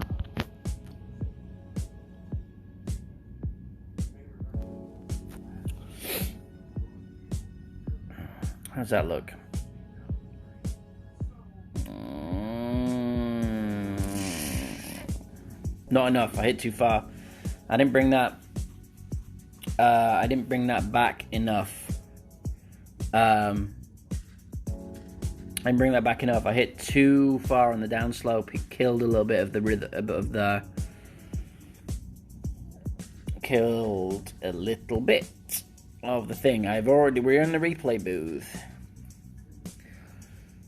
How's that look? Not enough. I hit too far. I didn't bring that back enough. I didn't bring that back enough. I hit too far on the downslope. It killed a little bit of the rhythm killed a little bit of the thing. We're in the replay booth.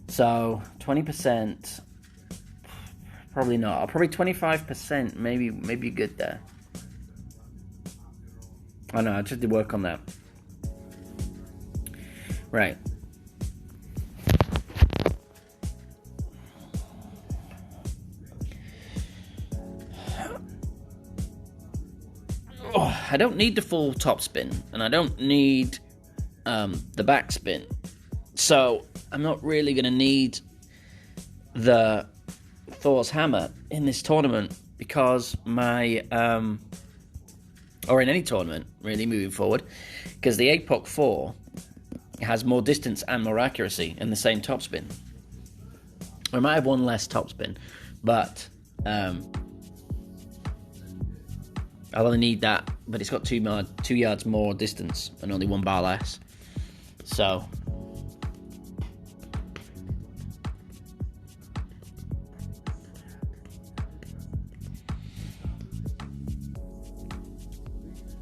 So 20%. Probably not. Probably 25%. Maybe good there. Oh no, I just did work on that. Right. Oh, I don't need the full top spin, and I don't need the back spin. So I'm not really going to need the Thor's hammer in this tournament because or in any tournament really moving forward, because the APOC 4 has more distance and more accuracy in the same topspin. I might have one less topspin, but I'll only need that, but it's got 2 yards more distance and only 1 bar less. So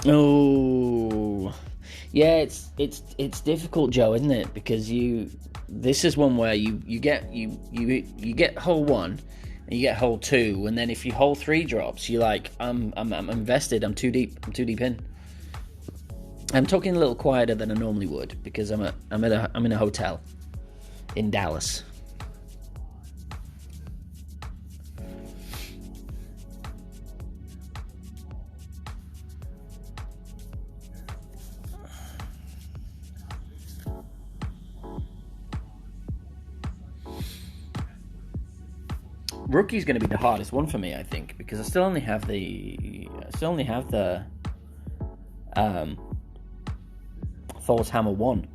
oh, yeah, it's difficult, Joe, isn't it? Because this is one where you get hole 1 and you get hole 2, and then if you hole 3 drops, you're like, I'm invested. I'm too deep in. I'm talking a little quieter than I normally would because I'm in a hotel in Dallas. Rookie's going to be the hardest one for me, I think, because I still only have the Thor's Hammer 1.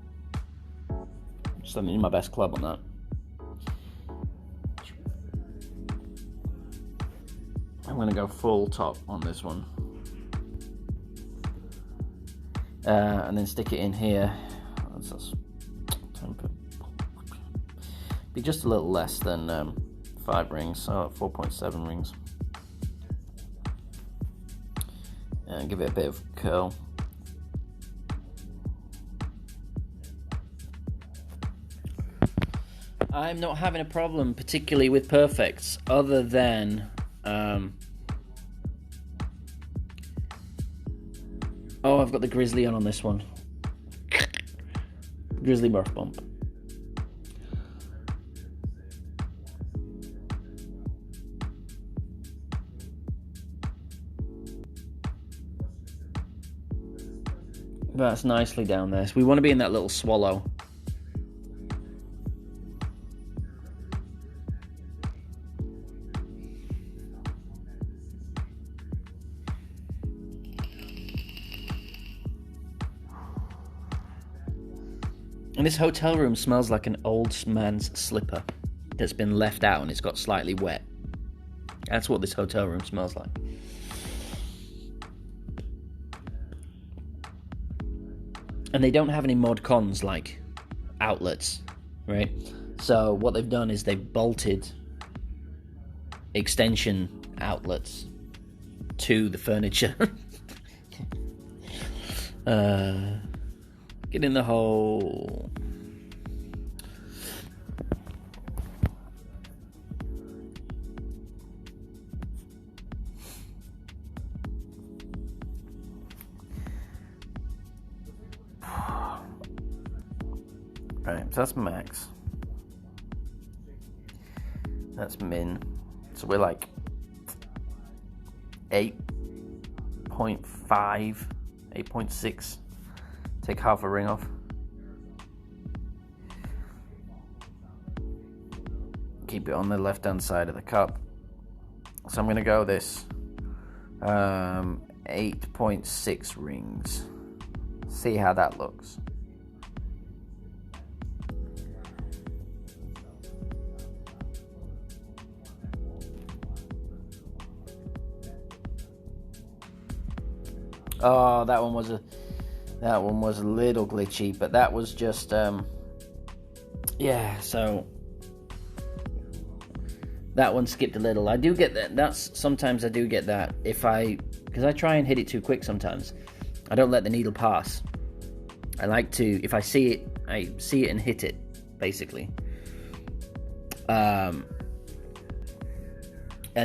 So I'm in my best club on that. I'm going to go full top on this one. And then stick it in here. Be just a little less than 5 rings, so 4.7 rings. And give it a bit of curl. I'm not having a problem particularly with perfects, other than oh, I've got the Grizzly on this one. Grizzly Murph bump. That's nicely down there. So we want to be in that little swallow. And this hotel room smells like an old man's slipper that's been left out and it's got slightly wet. That's what this hotel room smells like. And they don't have any mod cons like outlets, right? So what they've done is they've bolted extension outlets to the furniture. Get in the hole. Right, so that's max. That's min. So we're like 8.5, 8.6. Take half a ring off. Keep it on the left-hand side of the cup. So I'm going to go this 8.6 rings. See how that looks. Oh, that one was a little glitchy, but that was just yeah, so that one skipped a little. I do get that. Sometimes I do get that because I try and hit it too quick sometimes. I don't let the needle pass. I like to, if I see it and hit it, basically. And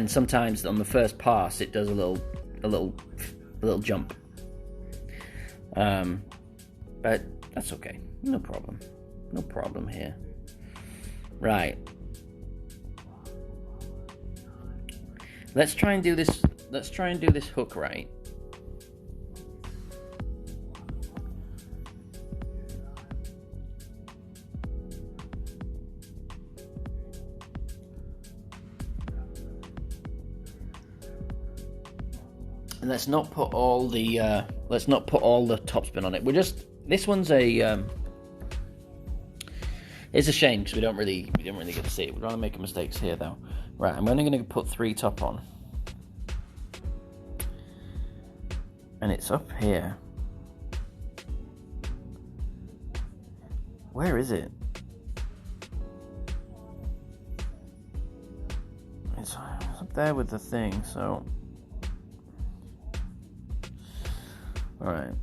sometimes on the first pass it does a little jump. But that's okay. No problem. No problem here. Right. Let's try and do this hook right. And let's not put all the topspin on it. This one's it's a shame because we don't really get to see it. We're going to make mistakes here though. Right, I'm only going to put 3 top on, and it's up here. Where is it? It's up there with the thing. So. All right.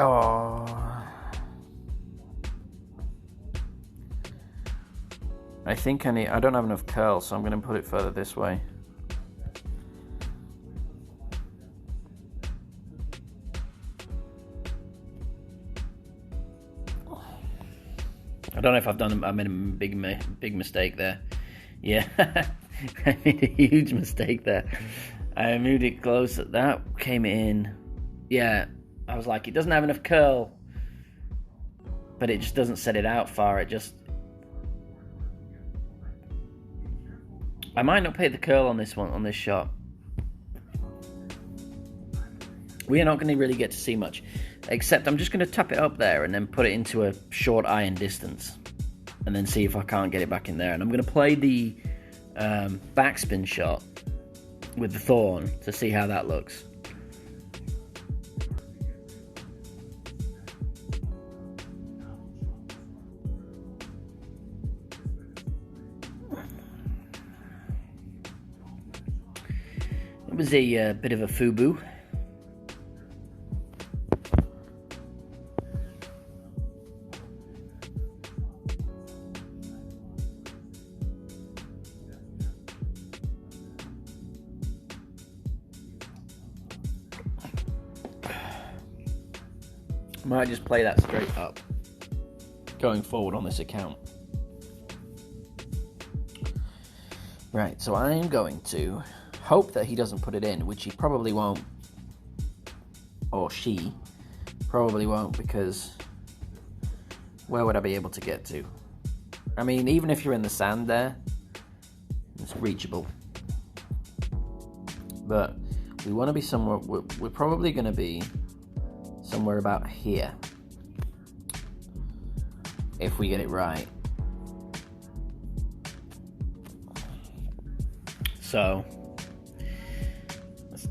Oh. I think I don't have enough curl, so I'm going to put it further this way. I don't know if I made a big mistake there. Yeah. I made a huge mistake there. I moved it closer. That came in. Yeah, I was like, it doesn't have enough curl, but it just doesn't set it out far. I might not pay the curl on this shot. We are not going to really get to see much, except I'm just going to tap it up there and then put it into a short iron distance, and then see if I can't get it back in there. And I'm going to play the backspin shot with the thorn to see how that looks. It was a bit of a FUBU. Might just play that straight up going forward on this account. Right, so I'm going to hope that he doesn't put it in, which he probably won't, or she probably won't, because where would I be able to get to? I mean, even if you're in the sand there, it's reachable. But we want to be somewhere, we're probably going to be somewhere about here, if we get it right. So, let's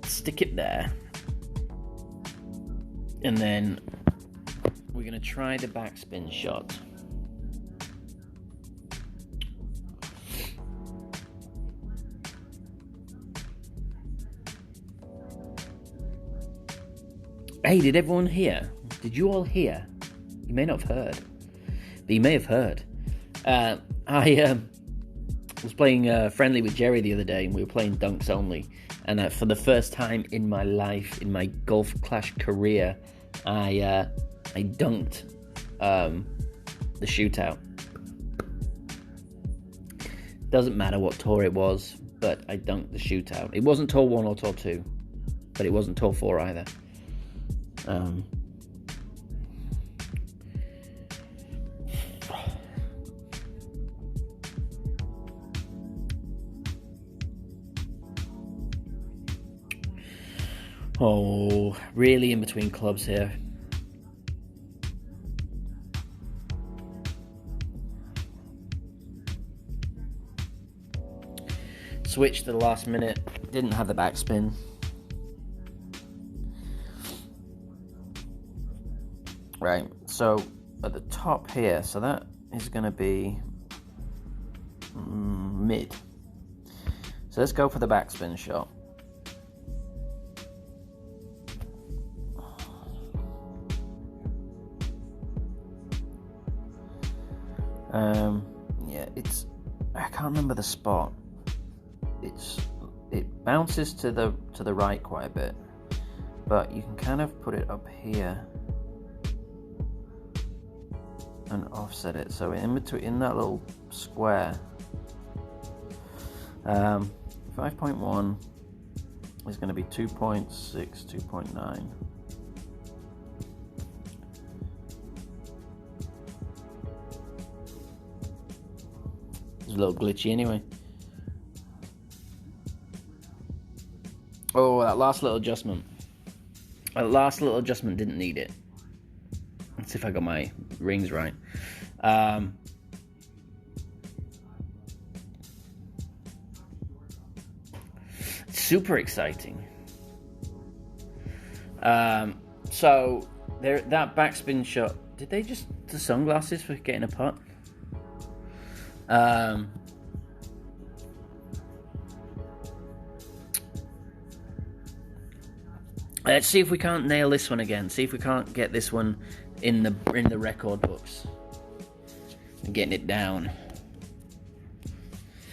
stick it there. And then we're going to try the backspin shot. Hey, did everyone hear? Did you all hear? You may not have heard, but you may have heard. I was playing friendly with Jerry the other day, and we were playing dunks only. And for the first time in my life, in my Golf Clash career, I dunked the shootout. Doesn't matter what tour it was, but I dunked the shootout. It wasn't tour 1 or tour 2, but it wasn't tour 4 either. Oh, really in between clubs here. Switched to the last minute, didn't have the backspin. Right, so at the top here, so that is going to be mid. So let's go for the backspin shot. Yeah, I can't remember the spot. It bounces to the right quite a bit, but you can kind of put it up here and offset it, so in between, in that little square. 5.1 is going to be 2.6, 2.9. It's a little glitchy anyway. Oh, that last little adjustment. That last little adjustment didn't need it. Let's see if I got my rings right. Super exciting. So there, that backspin shot. Did they just the sunglasses for getting a putt? Let's see if we can't nail this one again. See if we can't get this one in the record books. And getting it down.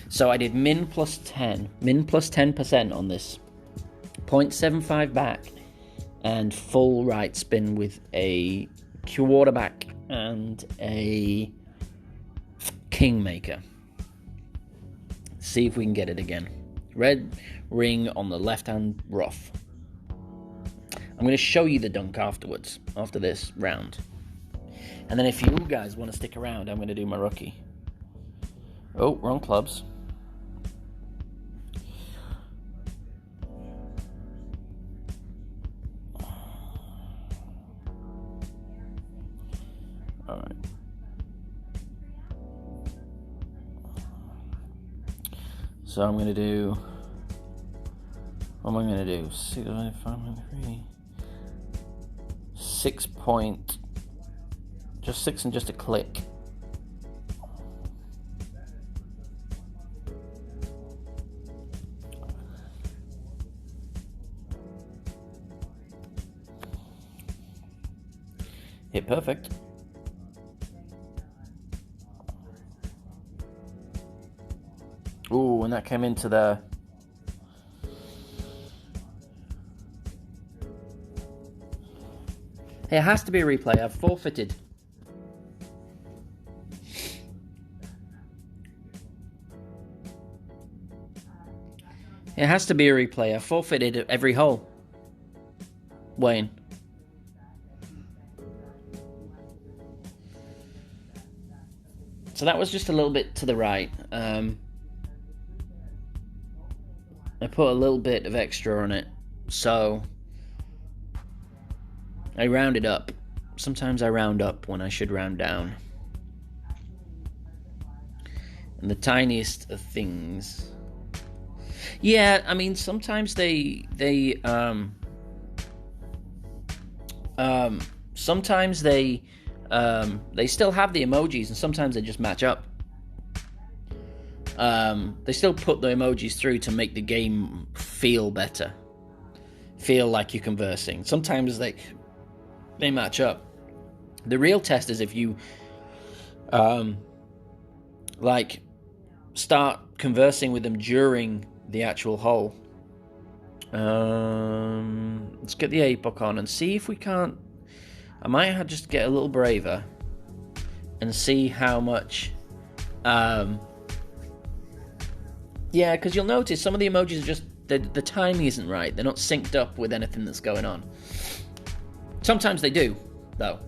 So I did min plus 10% on this. 0.75 back and full right spin with a quarterback and a kingmaker. See if we can get it again. Red ring on the left hand rough. I'm going to show you the dunk afterwards, after this round. And then if you guys want to stick around, I'm going to do my rookie. Oh, wrong clubs. All right. So I'm going to do... What am I going to do? 6.5, 6 point... Just 6 and just a click. Hit perfect. Ooh, and that came into the... It has to be a replay. I've forfeited. It has to be a replay. I've forfeited every hole. Wayne. So that was just a little bit to the right. I put a little bit of extra on it. So I rounded up. Sometimes I round up when I should round down. And the tiniest of things. Yeah, I mean, sometimes they still have the emojis, and sometimes they just match up. They still put the emojis through to make the game feel better, feel like you're conversing. Sometimes they match up. The real test is if you start conversing with them during the actual hole. Let's get the APOC on and see if we can't. I might just get a little braver and see how much. Yeah, because you'll notice some of the emojis are just the timing isn't right. They're not synced up with anything that's going on. Sometimes they do, though.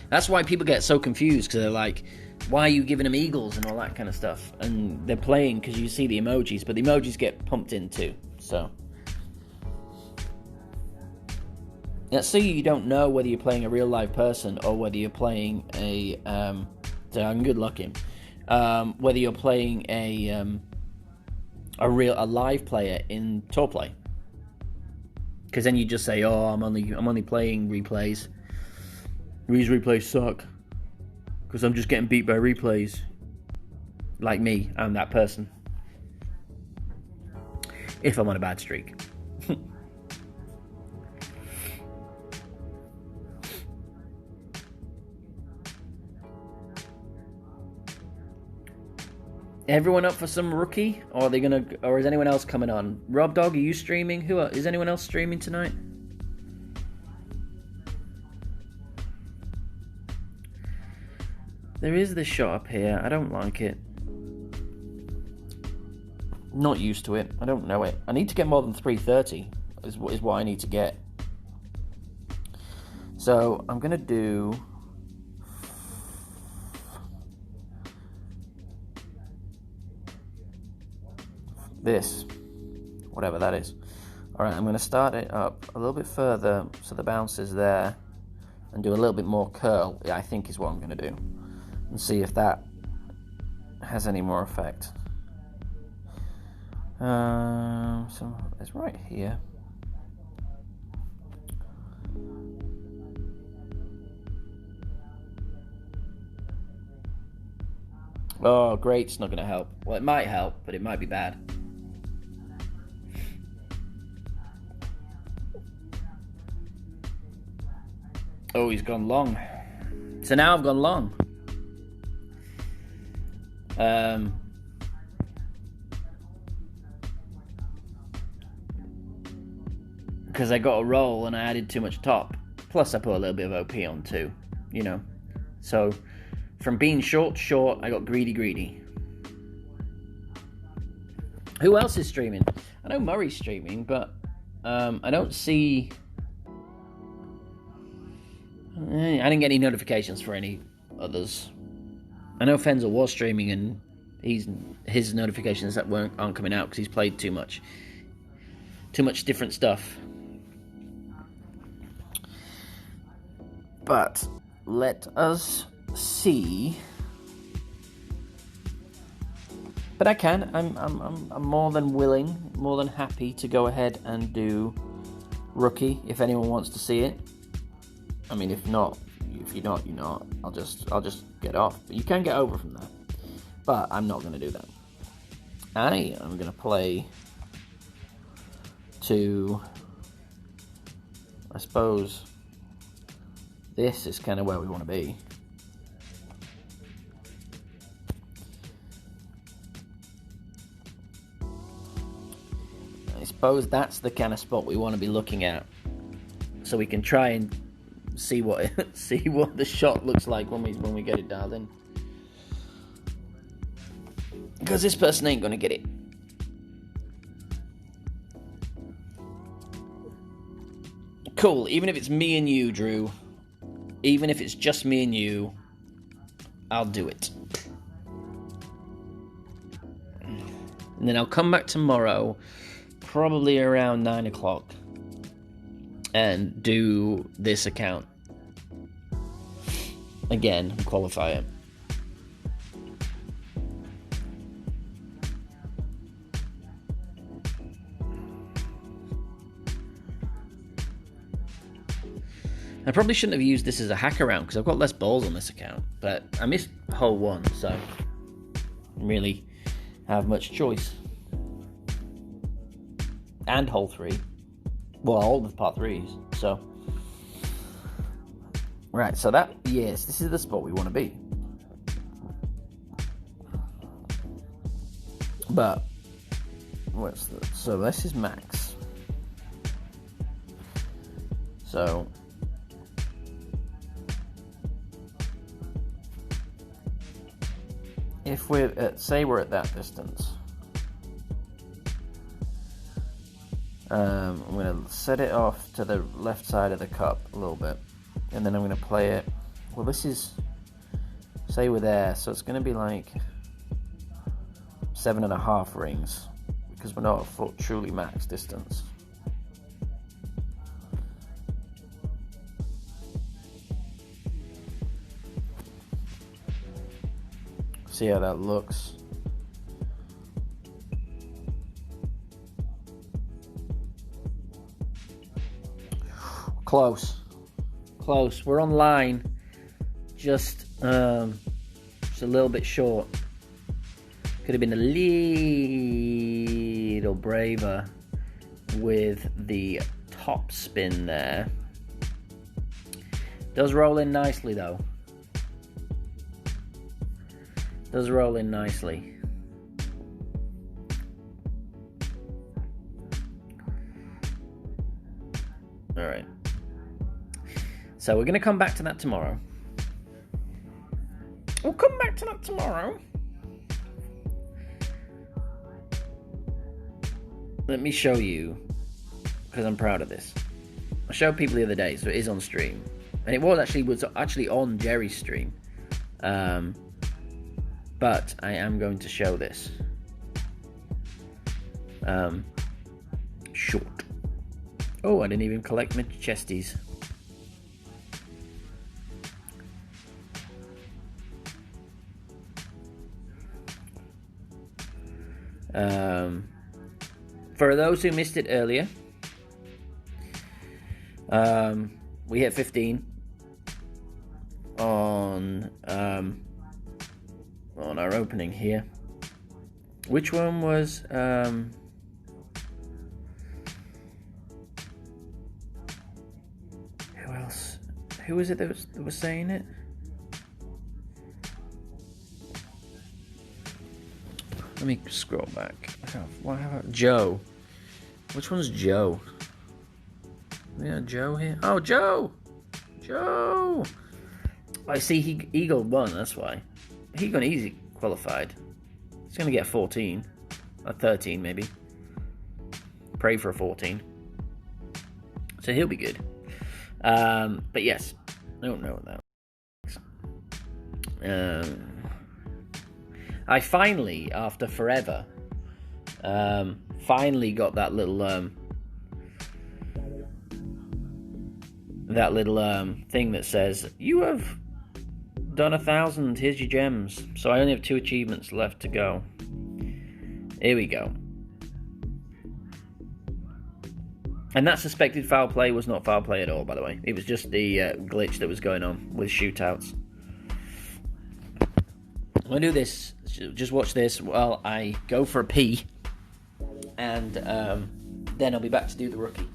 That's why people get so confused, because they're like, why are you giving them eagles and all that kind of stuff? And they're playing because you see the emojis, but the emojis get pumped in too. So let's say you don't know whether you're playing a real live person or whether you're playing a good luck him. Whether you're playing a live player in tour play, because then you just say, "Oh, I'm only playing replays. These replays suck because I'm just getting beat by replays." Like me, I'm that person. If I'm on a bad streak. Everyone up for some rookie, or is anyone else coming on? Rob Dog, are you streaming? Is anyone else streaming tonight? There is this shot up here. I don't like it. Not used to it. I don't know it. I need to get more than 330. Is what I need to get. So I'm gonna do. This, whatever that is. Alright, I'm going to start it up a little bit further so the bounce is there and do a little bit more curl, I think is what I'm going to do, and see if that has any more effect. So it's right here. Oh, great, it's not going to help. Well, it might help, but it might be bad. Oh, he's gone long. So now I've gone long. Because I got a roll and I added too much top. Plus I put a little bit of OP on too, you know. So from being short, I got greedy. Who else is streaming? I know Murray's streaming, but I don't see. I didn't get any notifications for any others. I know Fenzel was streaming, and his notifications that aren't coming out because he's played too much different stuff. But let us see. But I can. I'm more than willing, more than happy to go ahead and do rookie if anyone wants to see it. I mean, if you're not. I'll just get off. But you can get over from that. But I'm not going to do that. I am going to play to, I suppose, this is kind of where we want to be. I suppose that's the kind of spot we want to be looking at. so we can try and see what the shot looks like when we get it dialed in. Because this person ain't gonna get it. Cool. Even if it's me and you, Drew. Even if it's just me and you, I'll do it. And then I'll come back tomorrow, probably around 9 o'clock, and do this account again and qualify it. I probably shouldn't have used this as a Hackaround because I've got less balls on this account, but I missed hole 1, so I don't really have much choice. And hole 3. Well, all the part 3s, so. Right, so yes, this is the spot we want to be. But, so this is max. So, if we're say we're at that distance, I'm going to set it off to the left side of the cup a little bit, and then I'm going to play it. Well, this is, say we're there, so it's going to be like 7.5 rings because we're not at truly max distance. See how that looks. Close. We're on line. Just a little bit short. Could have been a little braver with the top spin there. Does roll in nicely though. Does roll in nicely. All right. So we're going to come back to that tomorrow. We'll come back to that tomorrow. Let me show you, because I'm proud of this. I showed people the other day, so it is on stream, and it was actually on Jerry's stream. But I am going to show this. Short. Oh, I didn't even collect my chesties. For those who missed it earlier, we hit 15 on our opening here. Which one was who else? Who was it that was saying it? Let me scroll back. How about Joe? Which one's Joe? Yeah, Joe here. Oh, Joe! I see he eagled 1, that's why. He got easy qualified. He's going to get a 14. A 13, maybe. Pray for a 14. So he'll be good. But yes, I don't know what that was. I finally, after forever, finally got that little thing that says, you have done 1,000, here's your gems. So I only have 2 achievements left to go. Here we go. And that suspected foul play was not foul play at all, by the way. It was just the glitch that was going on with shootouts. I'm going to do this. Just watch this while I go for a pee. And then I'll be back to do the rookie.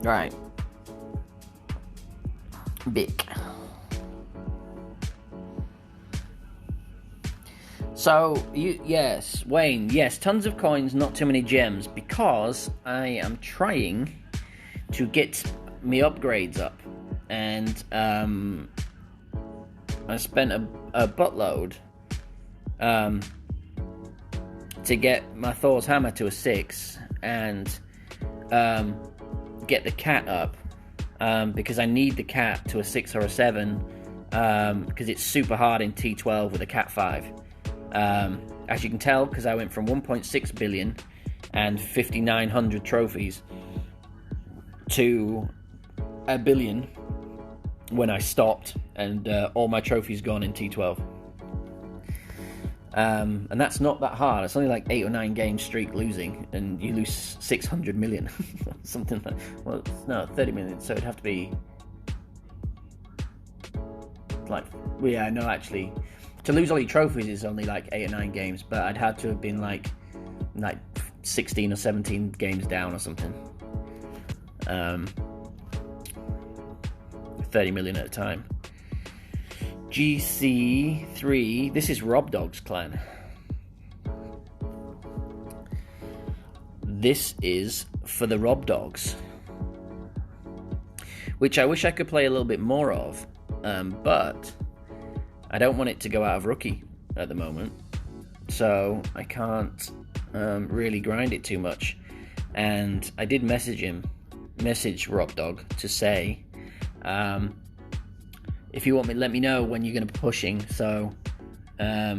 Right. Big. So, yes, Wayne, yes, tons of coins, not too many gems, because I am trying to get me upgrades up, and I spent a buttload to get my Thor's hammer to a 6, and get the cat up, because I need the cat to a 6 or a 7, because it's super hard in T12 with a cat 5. As you can tell, because I went from 1.6 billion and 5,900 trophies to a billion when I stopped, and all my trophies gone in T12. And that's not that hard. It's only like 8 or 9 game streak losing, and you lose 600 million. Something like, well, no, 30 million, so it'd have to be like, well, yeah, no, actually, to lose all your trophies is only like 8 or 9 games, but I'd had to have been like 16 or 17 games down or something. 30 million at a time. GC3, this is Rob Dog's clan. This is for the Rob Dogs, which I wish I could play a little bit more of, but I don't want it to go out of rookie at the moment, so I can't really grind it too much. And I did message Rob Dog to say, if you want me, let me know when you're going to be pushing. So, let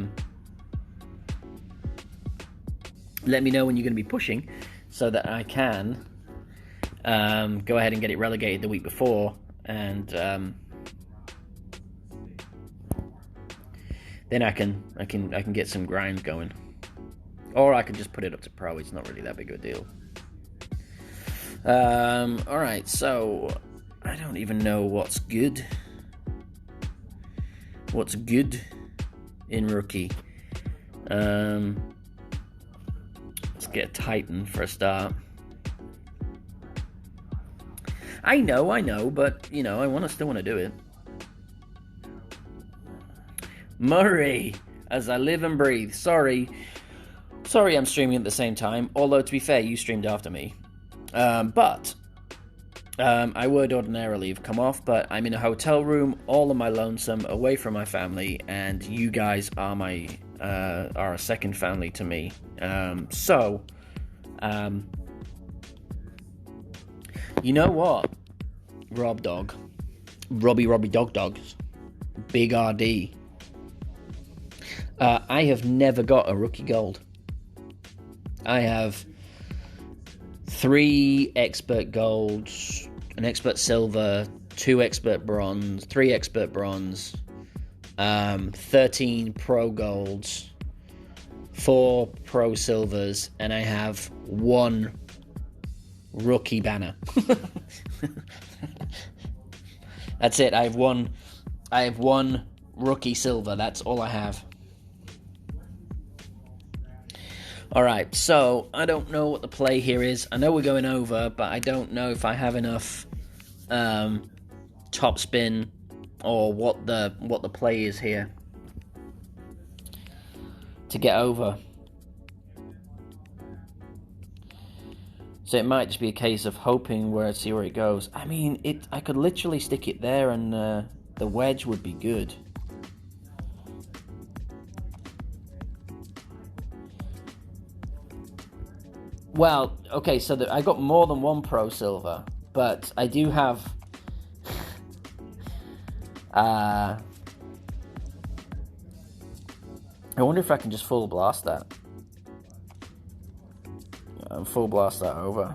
me know when you're going to be pushing, so that I can go ahead and get it relegated the week before, and then I can get some grind going, or I can just put it up to pro. It's not really that big of a deal. All right, so I don't even know what's good. What's good in rookie? Let's get a Titan for a start. I know, but you know, I still want to do it. Murray, as I live and breathe. Sorry, I'm streaming at the same time. Although to be fair, you streamed after me. But I would ordinarily have come off, but I'm in a hotel room, all on my lonesome, away from my family, and you guys are are a second family to me. You know what, Robbie Dog Dogs, Big RD. I have never got a rookie gold. I have 3 expert golds, an expert silver, 2 expert bronze, 3 expert bronze, 13 pro golds, 4 pro silvers, and I have 1 rookie banner. That's it. I have one rookie silver. That's all I have. Alright, so I don't know what the play here is. I know we're going over, but I don't know if I have enough top spin, or what the play is here to get over. So it might just be a case of hoping see where it goes. I mean, I could literally stick it there, and the wedge would be good. Well, okay, so I got more than 1 pro silver, but I do have I wonder if I can just full blast that. Full blast that over.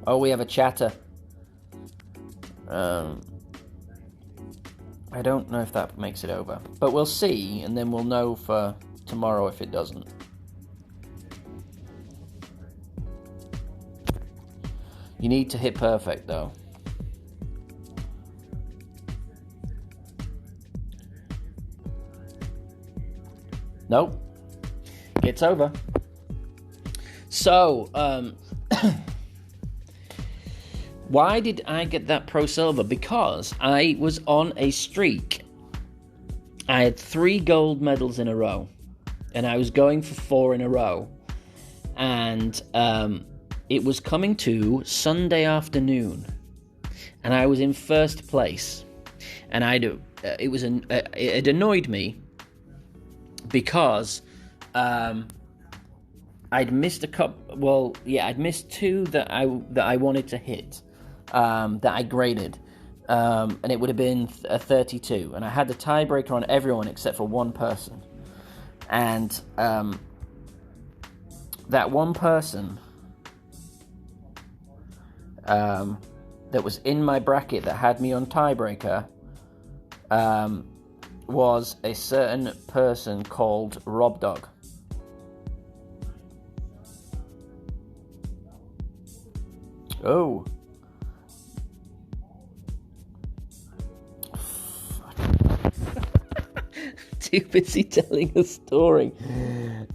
Oh, we have a chatter. I don't know if that makes it over, but we'll see, and then we'll know for tomorrow if it doesn't. You need to hit perfect, though. Nope. It's over. So, Why did I get that pro silver? Because I was on a streak. I had 3 gold medals in a row, and I was going for 4 in a row. And it was coming to Sunday afternoon, and I was in first place. And it annoyed me because I'd missed I'd missed 2 that I wanted to hit, that I graded, and it would have been a 32, and I had the tiebreaker on everyone except for one person, and that one person that was in my bracket that had me on tiebreaker was a certain person called Rob Dog. Oh. Too busy telling a story.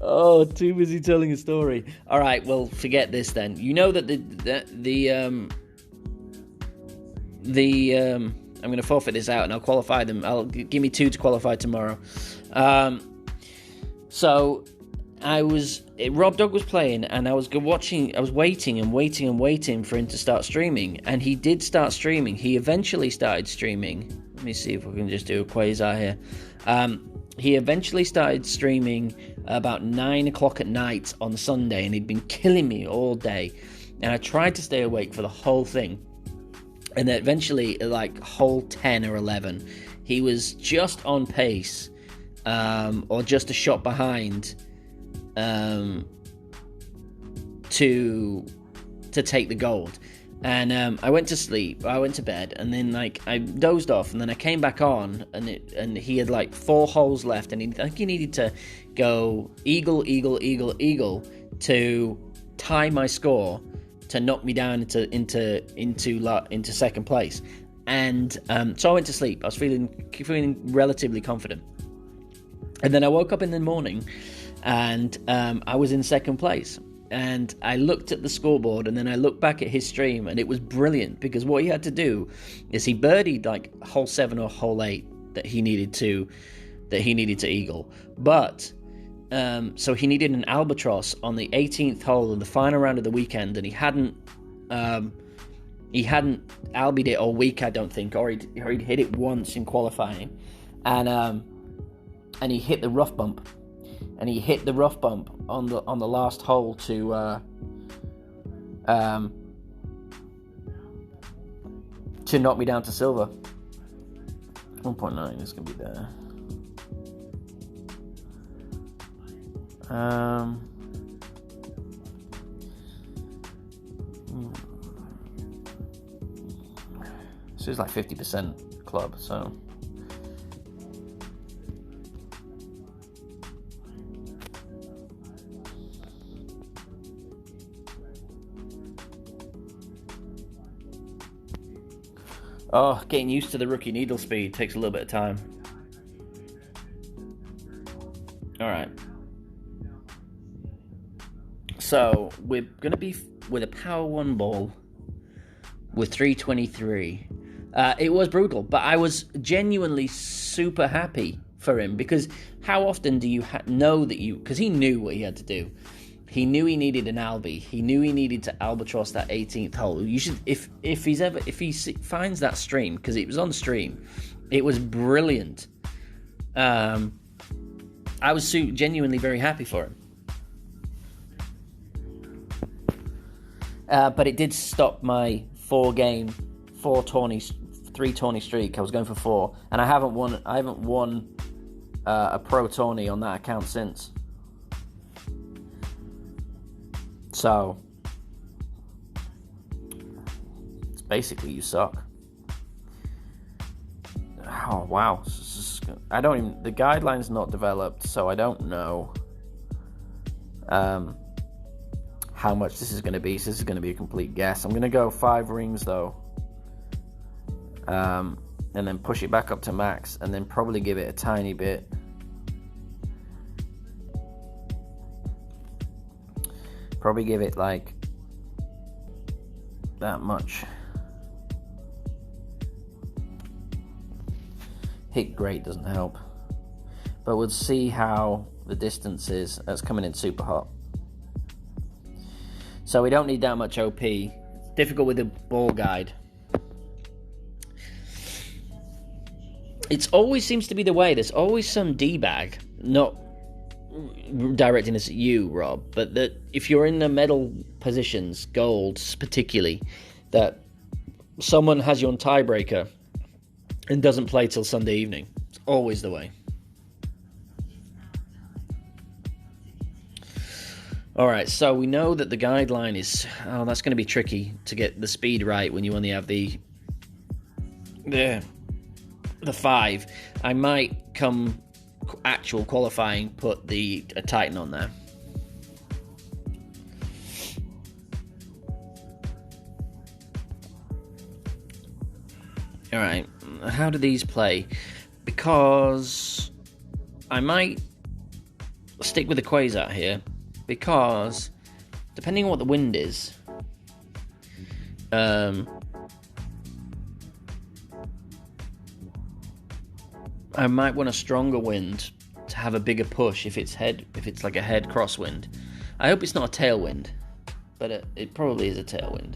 Oh, too busy telling a story. All right, well, forget this then. You know that I'm going to forfeit this out and I'll qualify them. Give me 2 to qualify tomorrow. So Rob Dog was playing, and I was watching. I was waiting for him to start streaming, and he did start streaming. He eventually started streaming. Let me see if we can just do a quasar here. He eventually started streaming about 9 o'clock at night on Sunday, and he'd been killing me all day. And I tried to stay awake for the whole thing. And then eventually, like hole 10 or 11, he was just on pace, or just a shot behind, to take the gold. And I went to sleep. I went to bed, and then I dozed off, and then I came back on, and he had 4 holes left, and I think he needed to go eagle to tie my score to knock me down into second place. And so I went to sleep. I was feeling relatively confident, and then I woke up in the morning, and I was in second place. And I looked at the scoreboard, and then I looked back at his stream, and it was brilliant, because what he had to do is he birdied hole 7 or hole 8 that he needed to eagle, but so he needed an albatross on the 18th hole in the final round of the weekend, and he hadn't albied it all week, I don't think, or he'd hit it once in qualifying, and he hit the rough bump. And he hit the rough bump on the last hole to knock me down to silver. 1.9 is going to be there. So it's 50% club, so. Oh, getting used to the rookie needle speed takes a little bit of time. Alright. So, we're going to be with a Power 1 ball with 323. It was brutal, but I was genuinely super happy for him, because how often do you know that you... Because he knew what he had to do. He knew he needed an albie. He knew he needed to albatross that 18th hole. You should, if he finds that stream, because it was on stream, it was brilliant. I was genuinely very happy for him. But it did stop my 3 tourney streak. I was going for 4, and I haven't won a pro tourney on that account since. So, it's basically you suck. Oh, wow. The guideline's not developed, so I don't know how much this is going to be. So this is going to be a complete guess. I'm going to go 5 rings, though. And then push it back up to max, and then probably give it a tiny bit. Probably give it that much. hit great doesn't help. But we'll see how the distance is. That's coming in super hot. So we don't need that much OP. It's difficult with the ball guide. It always seems to be the way. There's always some D-bag, not directing this at you, Rob, but that if you're in the medal positions, golds particularly, that someone has you on tiebreaker and doesn't play till Sunday evening. It's always the way. All right, so we know that the guideline is... Oh, that's going to be tricky to get the speed right when you only have the 5. I might come actual qualifying put a Titan on there. All right, how do these play? Because I might stick with the Quasar here, because depending on what the wind is, I might want a stronger wind to have a bigger push if it's like a head crosswind. I hope it's not a tailwind, but it probably is a tailwind.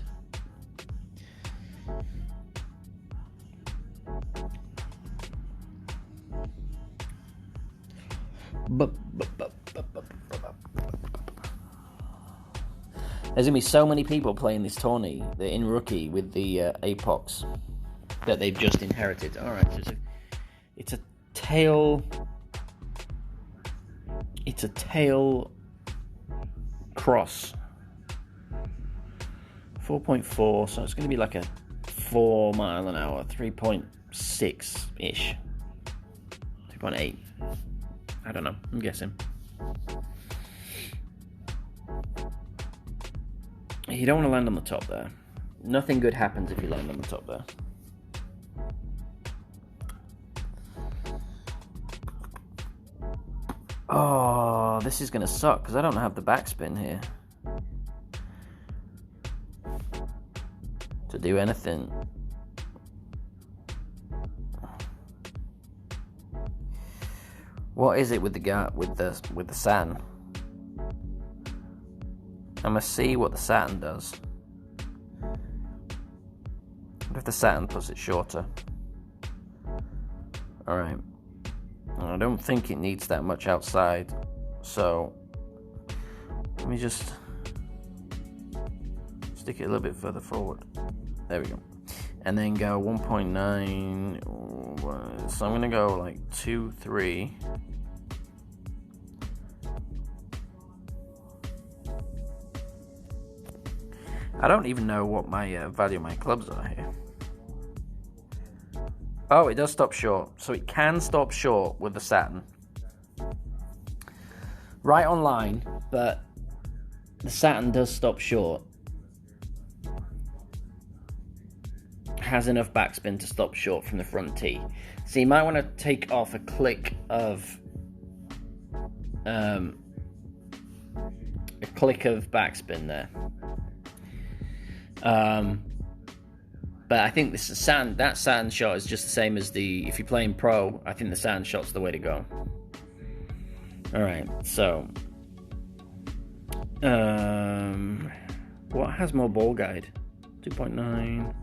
There's going to be so many people playing this tourney. They're in rookie with the Apox that they've just inherited. All right, so it's a tail cross. 4.4, so it's going to be like a 4 mile an hour, 3.6-ish. 3.8. I don't know, I'm guessing. You don't want to land on the top there. Nothing good happens if you land on the top there. Oh, this is going to suck because I don't have the backspin here to do anything. What is it with the Saturn? I'm gonna see what the Saturn does. What if the Saturn puts it shorter? Alright. I don't think it needs that much outside, so let me just stick it a little bit further forward. There we go. And then go 1.9. So I'm gonna go like 2, 3. I don't even know what my value of my clubs are here. Oh, it does stop short. So it can stop short with the Saturn. Right on line, but the Saturn does stop short. Has enough backspin to stop short from the front tee. So you might want to take off a click of backspin there. But I think that Saturn shot is just the same as if you're playing pro. I think the Saturn shot's the way to go. All right, so what has more ball guide? 2.9.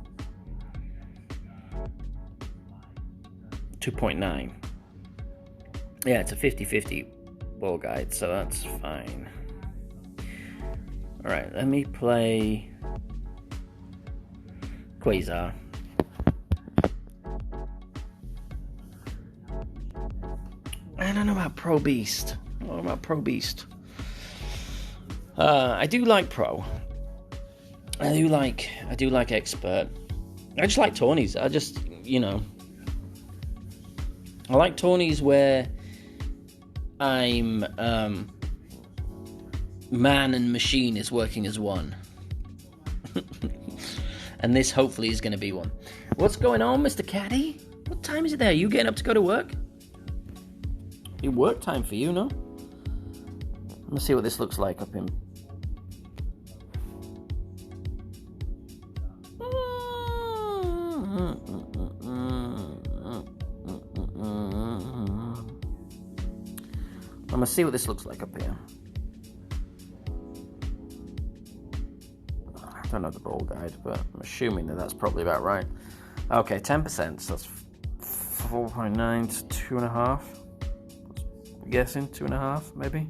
2.9. Yeah, it's a 50-50 ball guide, so that's fine. All right, let me play Quasar. I don't know about Pro Beast. I do like Pro. I do like Expert. I just like tourneys. I like tourneys where I'm man and machine is working as one. And this hopefully is going to be one. What's going on, Mr. Caddy? What time is it there? Are you getting up to go to work? It's work time for you, no? Let's see what this looks like up in... going to see what this looks like up here. I don't know the ball guide, but I'm assuming that that's probably about right. Okay, 10%, so that's 4.9 to 2.5. I'm guessing 2.5, maybe.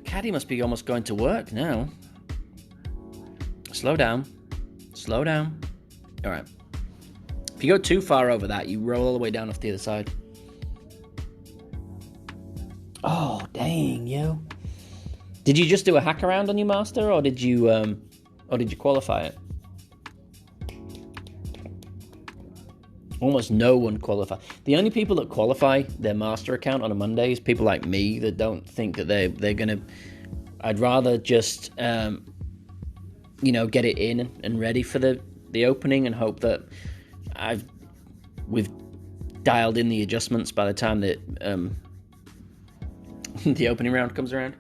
Caddy must be almost going to work now. Slow down. Slow down. All right. If you go too far over that, you roll all the way down off the other side. Oh, dang, yo. Did you just do a hack around on your master, or did you qualify it? Almost no one qualify. The only people that qualify their master account on a Monday is people like me that don't think that they're gonna. I'd rather just get it in and ready for the opening and hope that we've dialed in the adjustments by the time that the opening round comes around.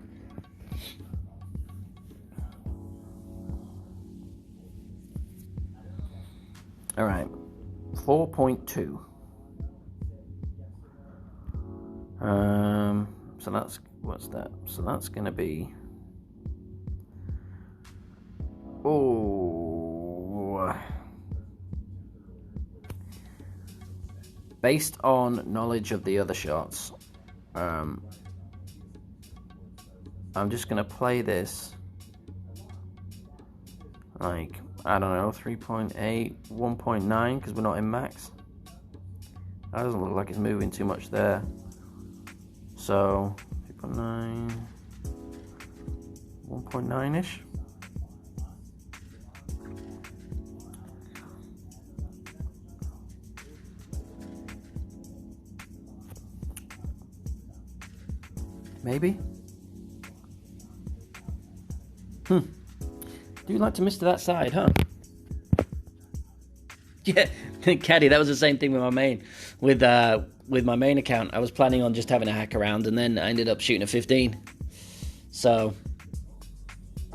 All right, 4.2. So that's, what's that? So that's going to be, based on knowledge of the other shots, I'm just going to play this like, I don't know, 3.8, 1.9, because we're not in max. That doesn't look like it's moving too much there. So 3.9, 1.9-ish. Maybe. Do you like to miss to that side, huh? Yeah, Caddy, that was the same thing with my main. With my main account, I was planning on just having a hack around, and then I ended up shooting a 15. So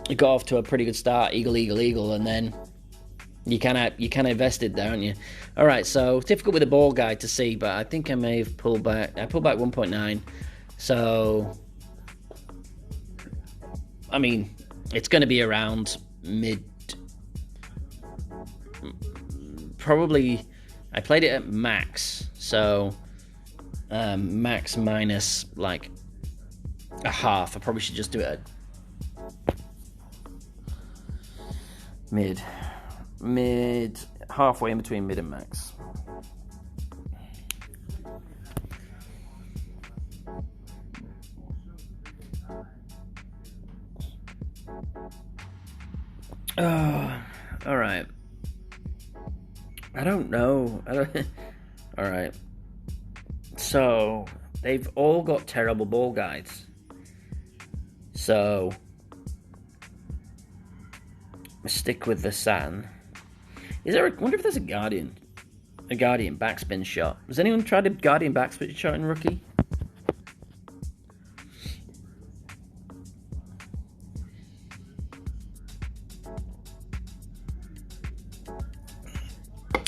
it got off to a pretty good start, eagle, and then you kind of invested there, aren't you? All right, so difficult with the ball guide to see, but I think I may have pulled back. I pulled back 1.9. So I mean, it's going to be around mid. Probably, I played it at max, so max minus like a half. I probably should just do it at mid, halfway in between mid and max. All right. I don't know. All right. So they've all got terrible ball guides. So I stick with the Saturn. I wonder if there's a Guardian backspin shot. Has anyone tried a Guardian backspin shot in Rookie?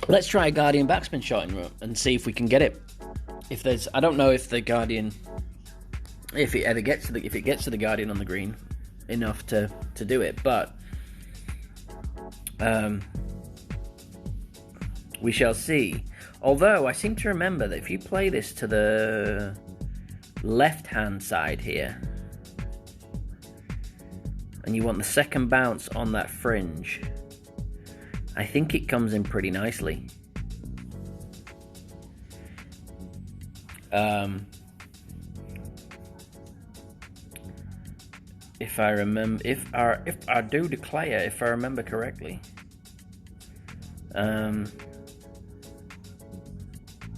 Let's try a Guardian backspin shot and see if we can get it. I don't know if the Guardian, if it gets to the Guardian on the green enough to do it, but we shall see. Although I seem to remember that if you play this to the left-hand side here, and you want the second bounce on that fringe, I think it comes in pretty nicely. If I remember, if I do declare, if I remember correctly,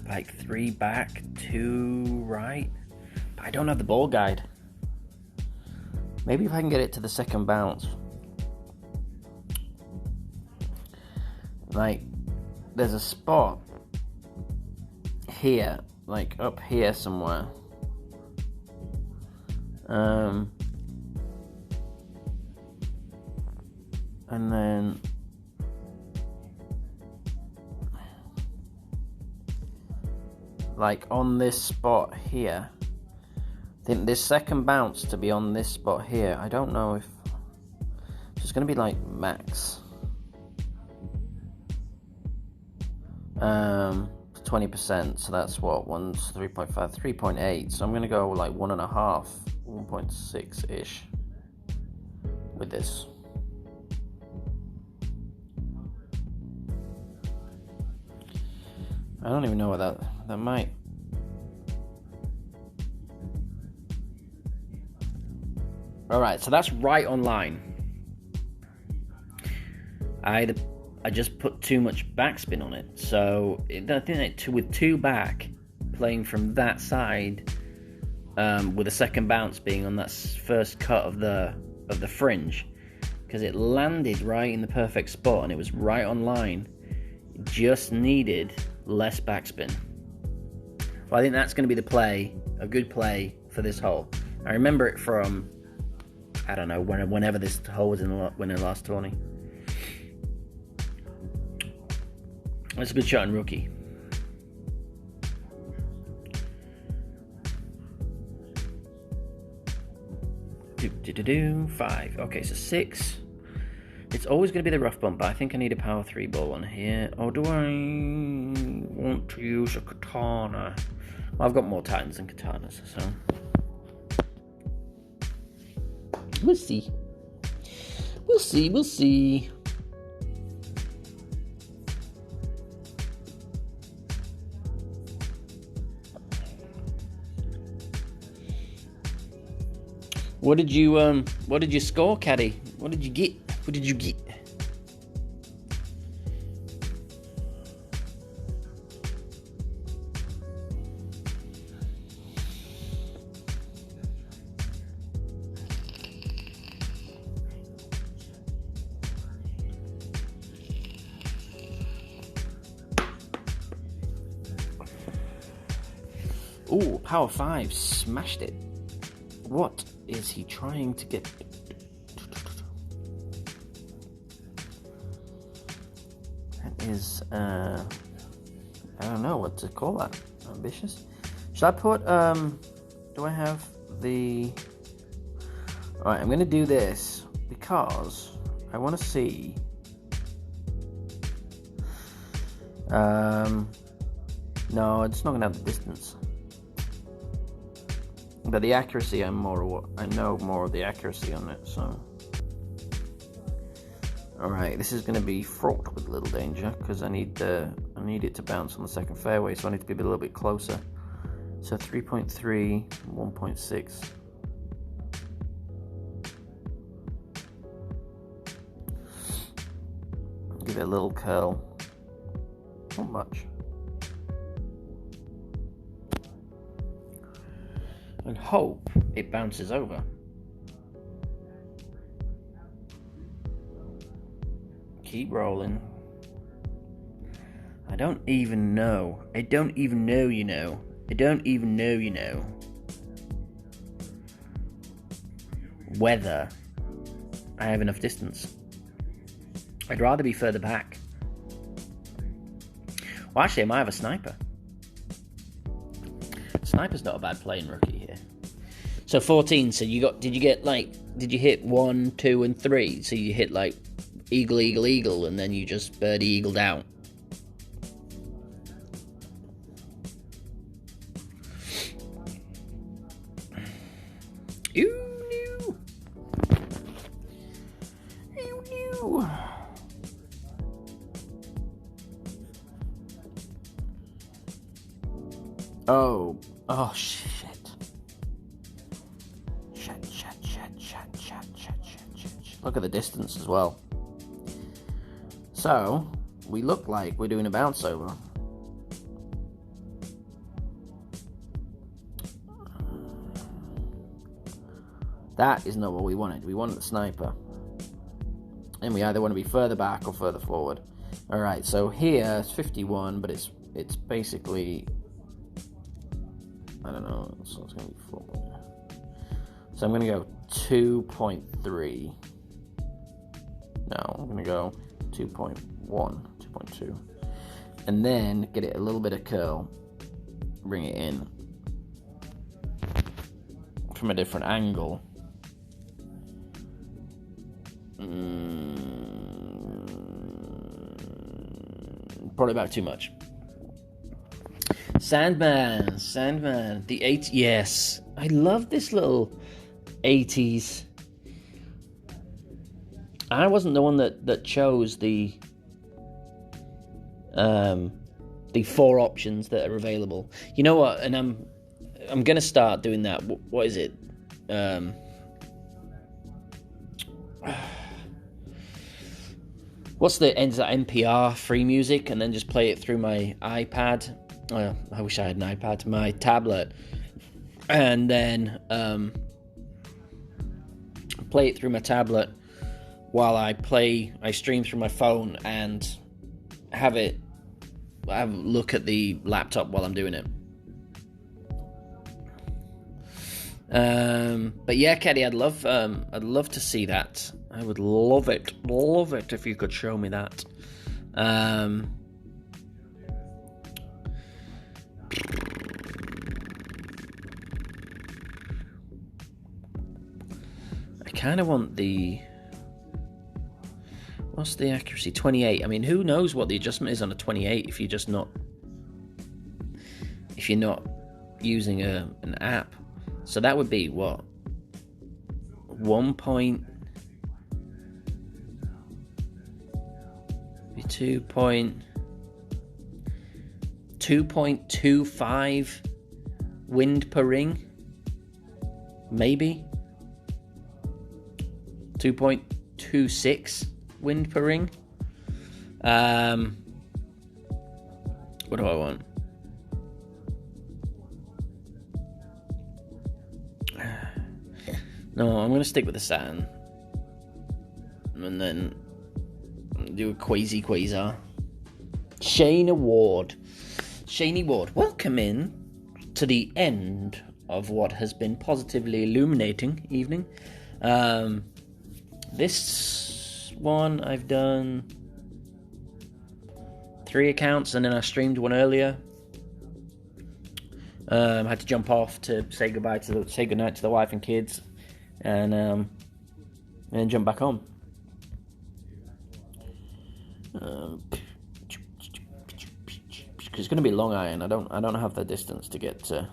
like 3 back, 2 right. But I don't have the ball guide. Maybe if I can get it to the second bounce. Like, there's a spot here, like up here somewhere. And then like on this spot here. I think this second bounce to be on this spot here. I don't know if it's going to be like max 20%, so that's what, 3.5, 3.8, so I'm going to go like 1.5, 1.6 ish with this. I don't even know what that might. Alright, so that's right on line. I just put too much backspin on it, so I think that with two back, playing from that side, with a second bounce being on that first cut of the fringe, because it landed right in the perfect spot and it was right on line. It just needed less backspin. Well, I think that's going to be the play, a good play for this hole. I remember it from, I don't know, whenever this hole was in the last tourney. That's a good shot in rookie. Five. Okay, so 6. It's always going to be the rough bump, but I think I need a power 3 ball on here. Or do I want to use a katana? Well, I've got more titans than katanas, so we'll see. We'll see. What did you score, Caddy? What did you get? Ooh, power 5, smashed it. What is he trying to get? That is, I don't know what to call that. Ambitious? Should I put, do I have the... Alright, I'm going to do this because I want to see... No, it's not going to have the distance. But the accuracy, I know more of the accuracy on it, so... Alright, this is going to be fraught with a little danger, because I need it to bounce on the second fairway, so I need to be a little bit closer. So 3.3, 1.6. Give it a little curl. Not much. And hope it bounces over. Keep rolling. I don't even know, you know. Whether I have enough distance. I'd rather be further back. Well, actually, I might have a sniper. Sniper's not a bad play in rookie here. So 14. So did you hit 1, 2, and 3? So you hit like eagle, eagle, eagle, and then you just birdie eagled out. Ew, new. Oh, shit. Look at the distance as well. So, we look like we're doing a bounce over. That is not what we wanted. We wanted the sniper. And we either want to be further back or further forward. Alright, so here it's 51, but it's basically... I don't know, so it's going to be 4. So I'm going to go 2.3. No, I'm going to go 2.1, 2.2. And then get it a little bit of curl bring it in from a different angle. Probably about too much. Sandman, the 80s. Yes, I love this little 80s. I wasn't the one that chose the 4 options that are available. You know what? And I'm gonna start doing that. What is it? What's the ends that NPR free music, and then just play it through my iPad. I wish I had an iPad. My tablet, and then play it through my tablet while I stream through my phone and have a look at the laptop while I'm doing it. But yeah, Keddy, I'd love to see that. I would love it if you could show me that. I kind of want what's the accuracy? 28. I mean, who knows what the adjustment is on a 28 if you're not using an app. So that would be what? 2.25 wind per ring, maybe 2.26 wind per ring. What do I want? No, I'm going to stick with the Saturn. And then do a Quasar. Shane Ward, welcome in to the end of what has been positively illuminating evening. This one I've done 3 accounts, and then I streamed one earlier. I had to jump off to say goodnight to the wife and kids, and then jump back on. Because it's going to be Long Island. I don't have the distance to get to.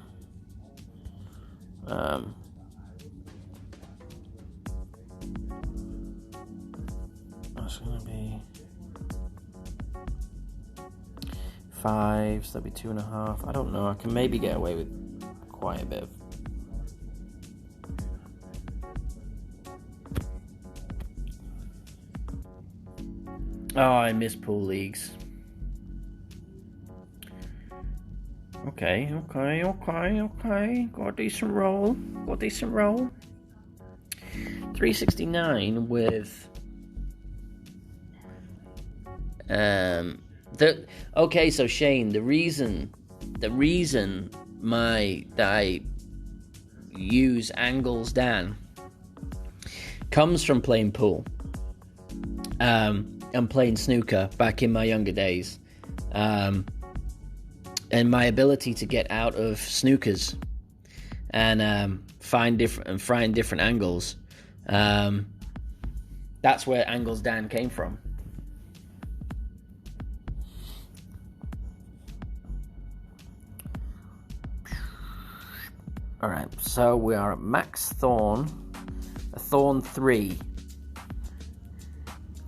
That's going to be 5, so that'd be 2.5. I don't know. I can maybe get away with quite a bit of. Oh, I miss pool leagues. Okay. Got a decent roll. 369 with okay, so Shane, the reason that I use Angles Dan comes from playing pool and playing snooker back in my younger days, and my ability to get out of snookers and find different angles. That's where Angles Dan came from. Alright, so we are at max thorn, a thorn 3.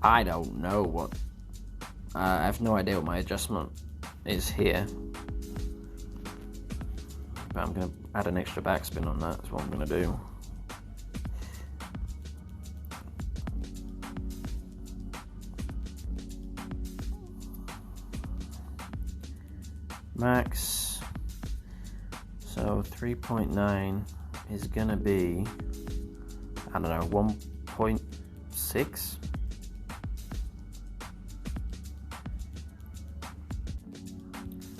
I don't know what, I have no idea what my adjustment is here. But I'm going to add an extra backspin on that, that's what I'm going to do. Max, so 3.9 is going to be, I don't know, 1.6?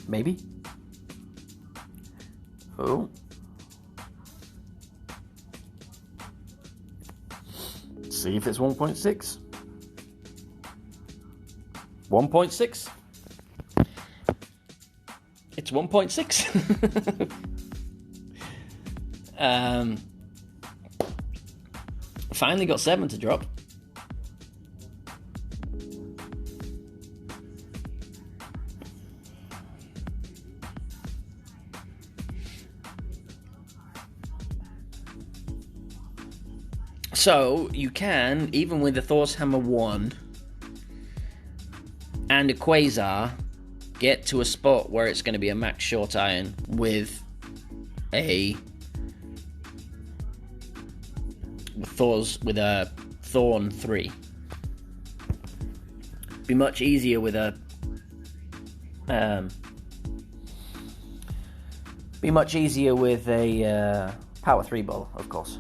Maybe? Oh. See if it's 1.6. 1.6. It's 1.6. Finally got 7 to drop. So you can, even with a Thor's Hammer 1 and a Quasar, get to a spot where it's going to be a max short iron with a Thorn 3. Be much easier with a Power 3 ball, of course.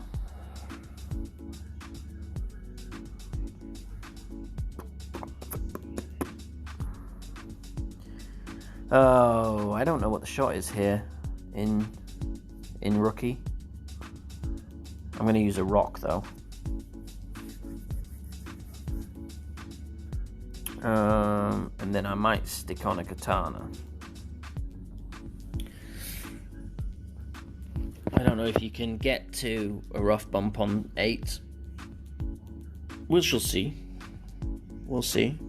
Oh, I don't know what the shot is here in Rookie. I'm going to use a rock, though. And then I might stick on a katana. I don't know if you can get to a rough bump on 8. We shall see. We'll see.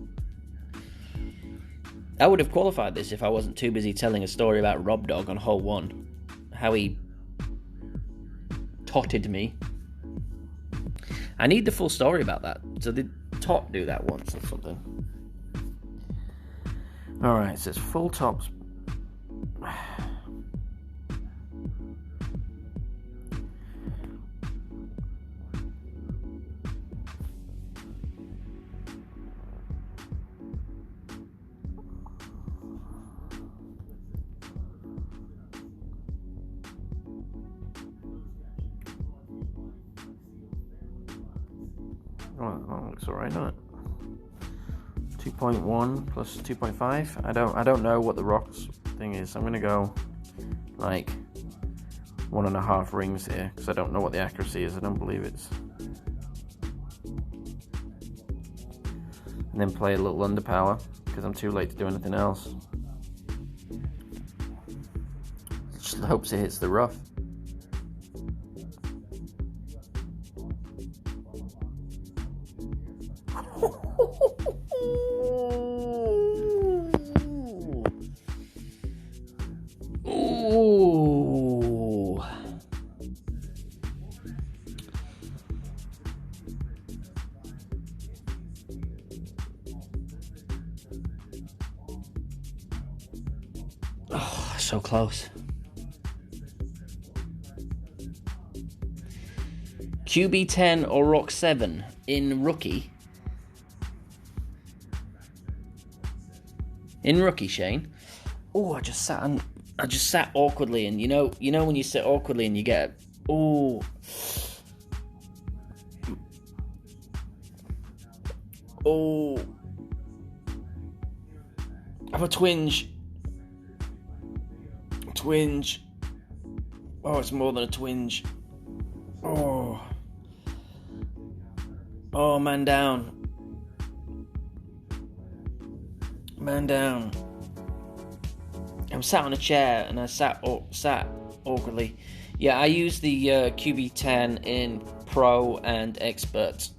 I would have qualified this if I wasn't too busy telling a story about Rob Dog on hole 1. How he totted me. I need the full story about that. So did Tot do that once or something? Alright, so it's full tops. Oh, that looks alright, doesn't it? 2.1 plus 2.5. I don't know what the rocks thing is. I'm gonna go like 1.5 rings here because I don't know what the accuracy is. I don't believe it's. And then play a little underpower because I'm too late to do anything else. Just hopes it hits the rough. Ooh. Oh, so close. QB10 or Rock 7 in Rookie. In Rookie, Shane. Oh, I just sat awkwardly, and you know when you sit awkwardly and you get I have a twinge. Oh, it's more than a twinge. Oh, man down. I'm sat on a chair and I sat awkwardly. Yeah, I use the QB10 in Pro and Expert.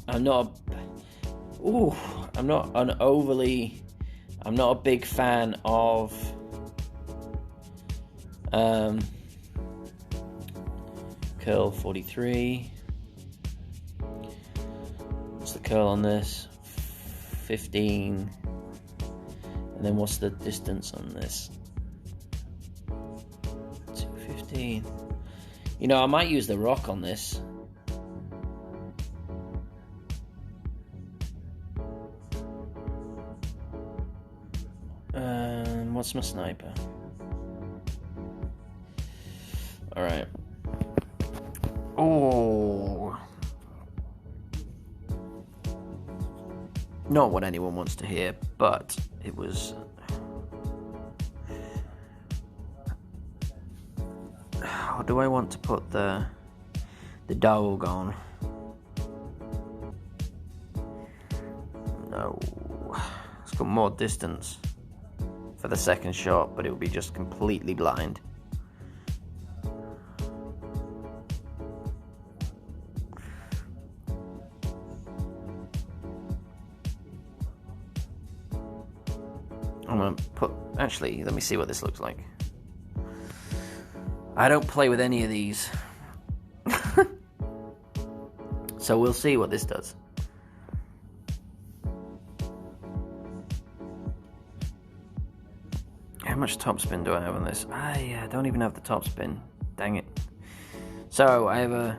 I'm not a big fan of curl 43. What's the curl on this? 15. And then what's the distance on this? 215. I might use the rock on this. What's my sniper? Alright. Oh. Not what anyone wants to hear, but it was. How do I want to put the dog on? No. It's got more distance. for the second shot, but it would be just completely blind. I'm gonna put, actually, let me see what this looks like. I don't play with any of these. So we'll see what this does. How much topspin do I have on this? I don't even have the topspin. Dang it. So I have a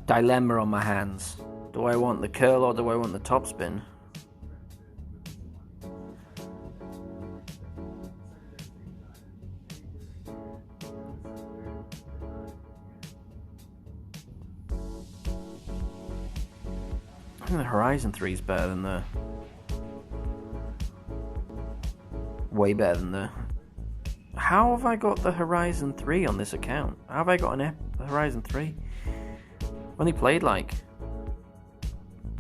dilemma on my hands. Do I want the curl or do I want the topspin? I think the Horizon 3 is better than the... Way better than the... How have I got the Horizon 3 on this account? How have I got the Horizon 3? I've only played like...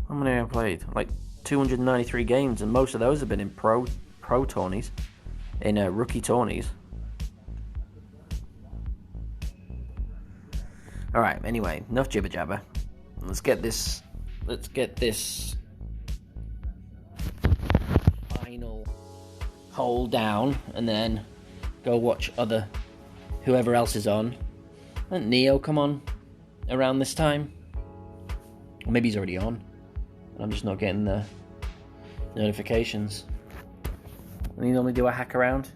How many have I played? Like 293 games, and most of those have been in pro tourneys. In rookie tourneys. Alright, anyway, enough jibber jabber. Let's get this final hole down and then go watch whoever else is on. Didn't Neo come on around this time? Or maybe he's already on and I'm just not getting the notifications. And you normally do a hack around.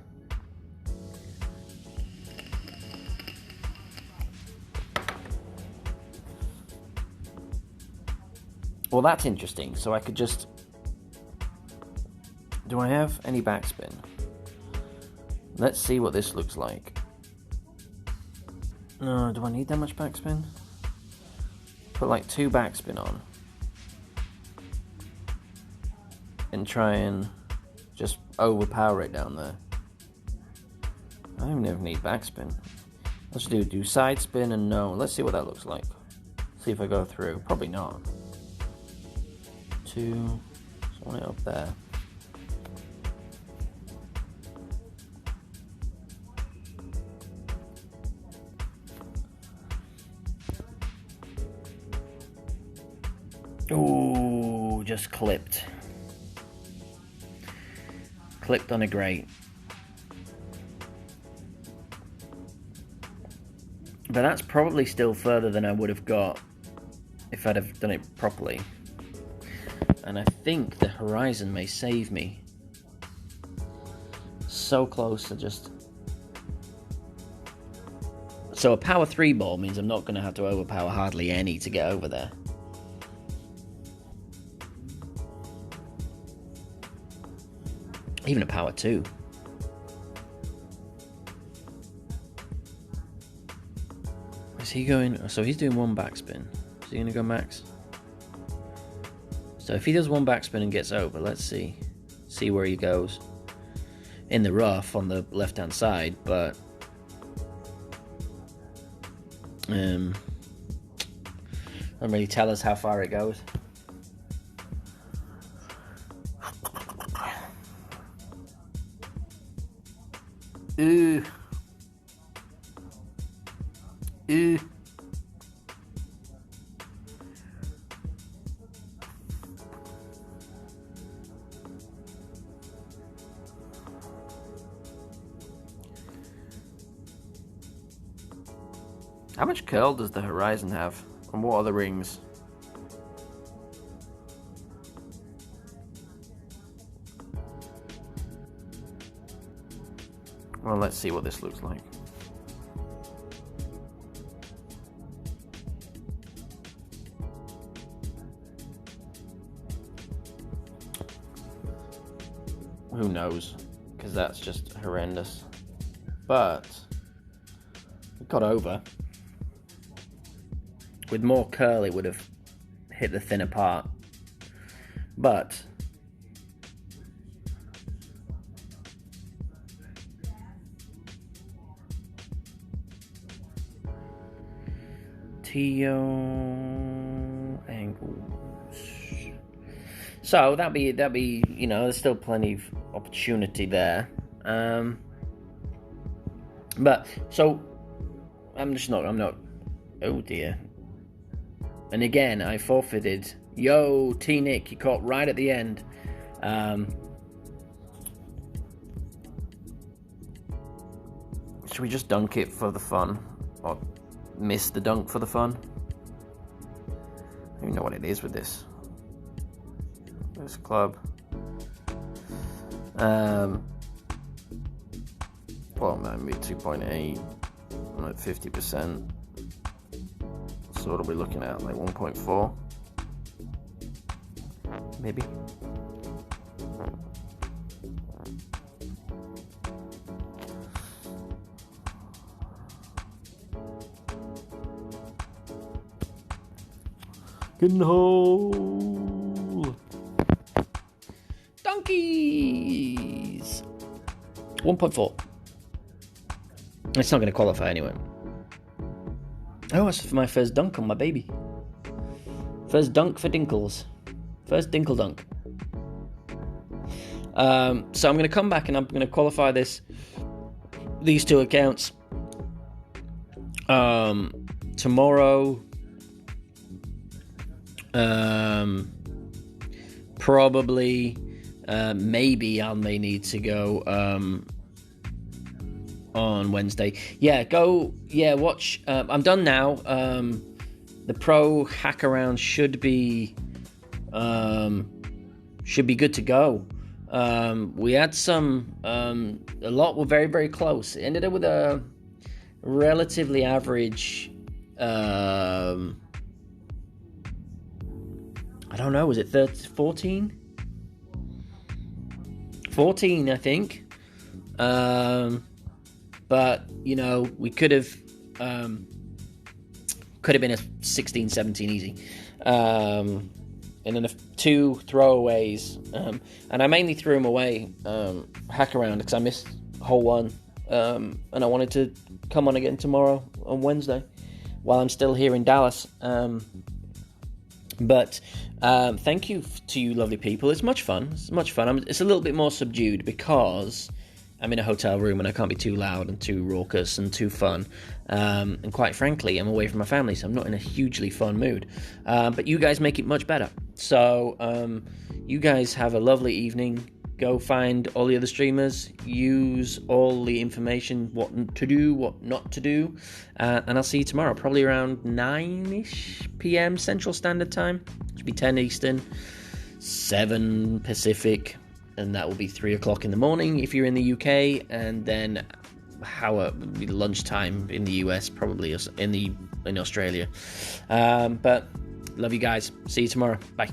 Well, that's interesting. So I could just... Do I have any backspin? Let's see what this looks like. No, do I need that much backspin? Put like 2 backspin on. And try and just overpower it down there. I don't even need backspin. Let's do side spin and no. Let's see what that looks like. See if I go through. Probably not. 2, just want it up there. Ooh, just clipped. Clipped on a grate. But that's probably still further than I would have got if I'd have done it properly. And I think the Horizon may save me. So close to just... So a power 3 ball means I'm not going to have to overpower hardly any to get over there. Even a power 2. Is he going... So he's doing 1 backspin. Is he going to go max? So if he does 1 backspin and gets over, let's see where he goes. In the rough on the left-hand side, but doesn't really tell us how far it goes. Ooh. Ooh. How much curl does the Horizon have? And what are the rings? Well, let's see what this looks like. Who knows? Because that's just horrendous. But it got over. With more curl, it would have hit the thinner part. But Tio angles. So that'd be, you know, there's still plenty of opportunity there. But so I'm not. Oh dear. And again, I forfeited. Yo, T-Nick, you caught right at the end. Should we just dunk it for the fun? Or miss the dunk for the fun? I don't know what it is with this. This club. Well, maybe 2.8. I'm at 50%. So what are we looking at? Like 1.4? Maybe. Get in the hole. Donkeys. 1.4. It's not going to qualify anyway. Oh, that's for my first dunk on my baby. First dunk for Dinkles. First Dinkle dunk. So I'm going to come back and I'm going to qualify these two accounts tomorrow. Probably, maybe I may need to go on Wednesday. Watch. I'm done now. The pro Hackaround should be good to go. We had some, a lot were very, very close. It ended up with a relatively average, I don't know, was it 14? 14, I think. But, we could have been a 16, 17 easy. And then two throwaways. And I mainly threw them away, Hackaround, because I missed hole one. And I wanted to come on again tomorrow on Wednesday while I'm still here in Dallas. But thank you to you lovely people. It's much fun. It's a little bit more subdued because I'm in a hotel room and I can't be too loud and too raucous and too fun. And quite frankly, I'm away from my family, so I'm not in a hugely fun mood. But you guys make it much better. So you guys have a lovely evening. Go find all the other streamers. Use all the information, what to do, what not to do. And I'll see you tomorrow, probably around 9-ish p.m. Central Standard Time. It should be 10 Eastern, 7 Pacific, and that will be 3 o'clock in the morning if you're in the UK, and then lunchtime in the US, probably in Australia. But love you guys. See you tomorrow. Bye.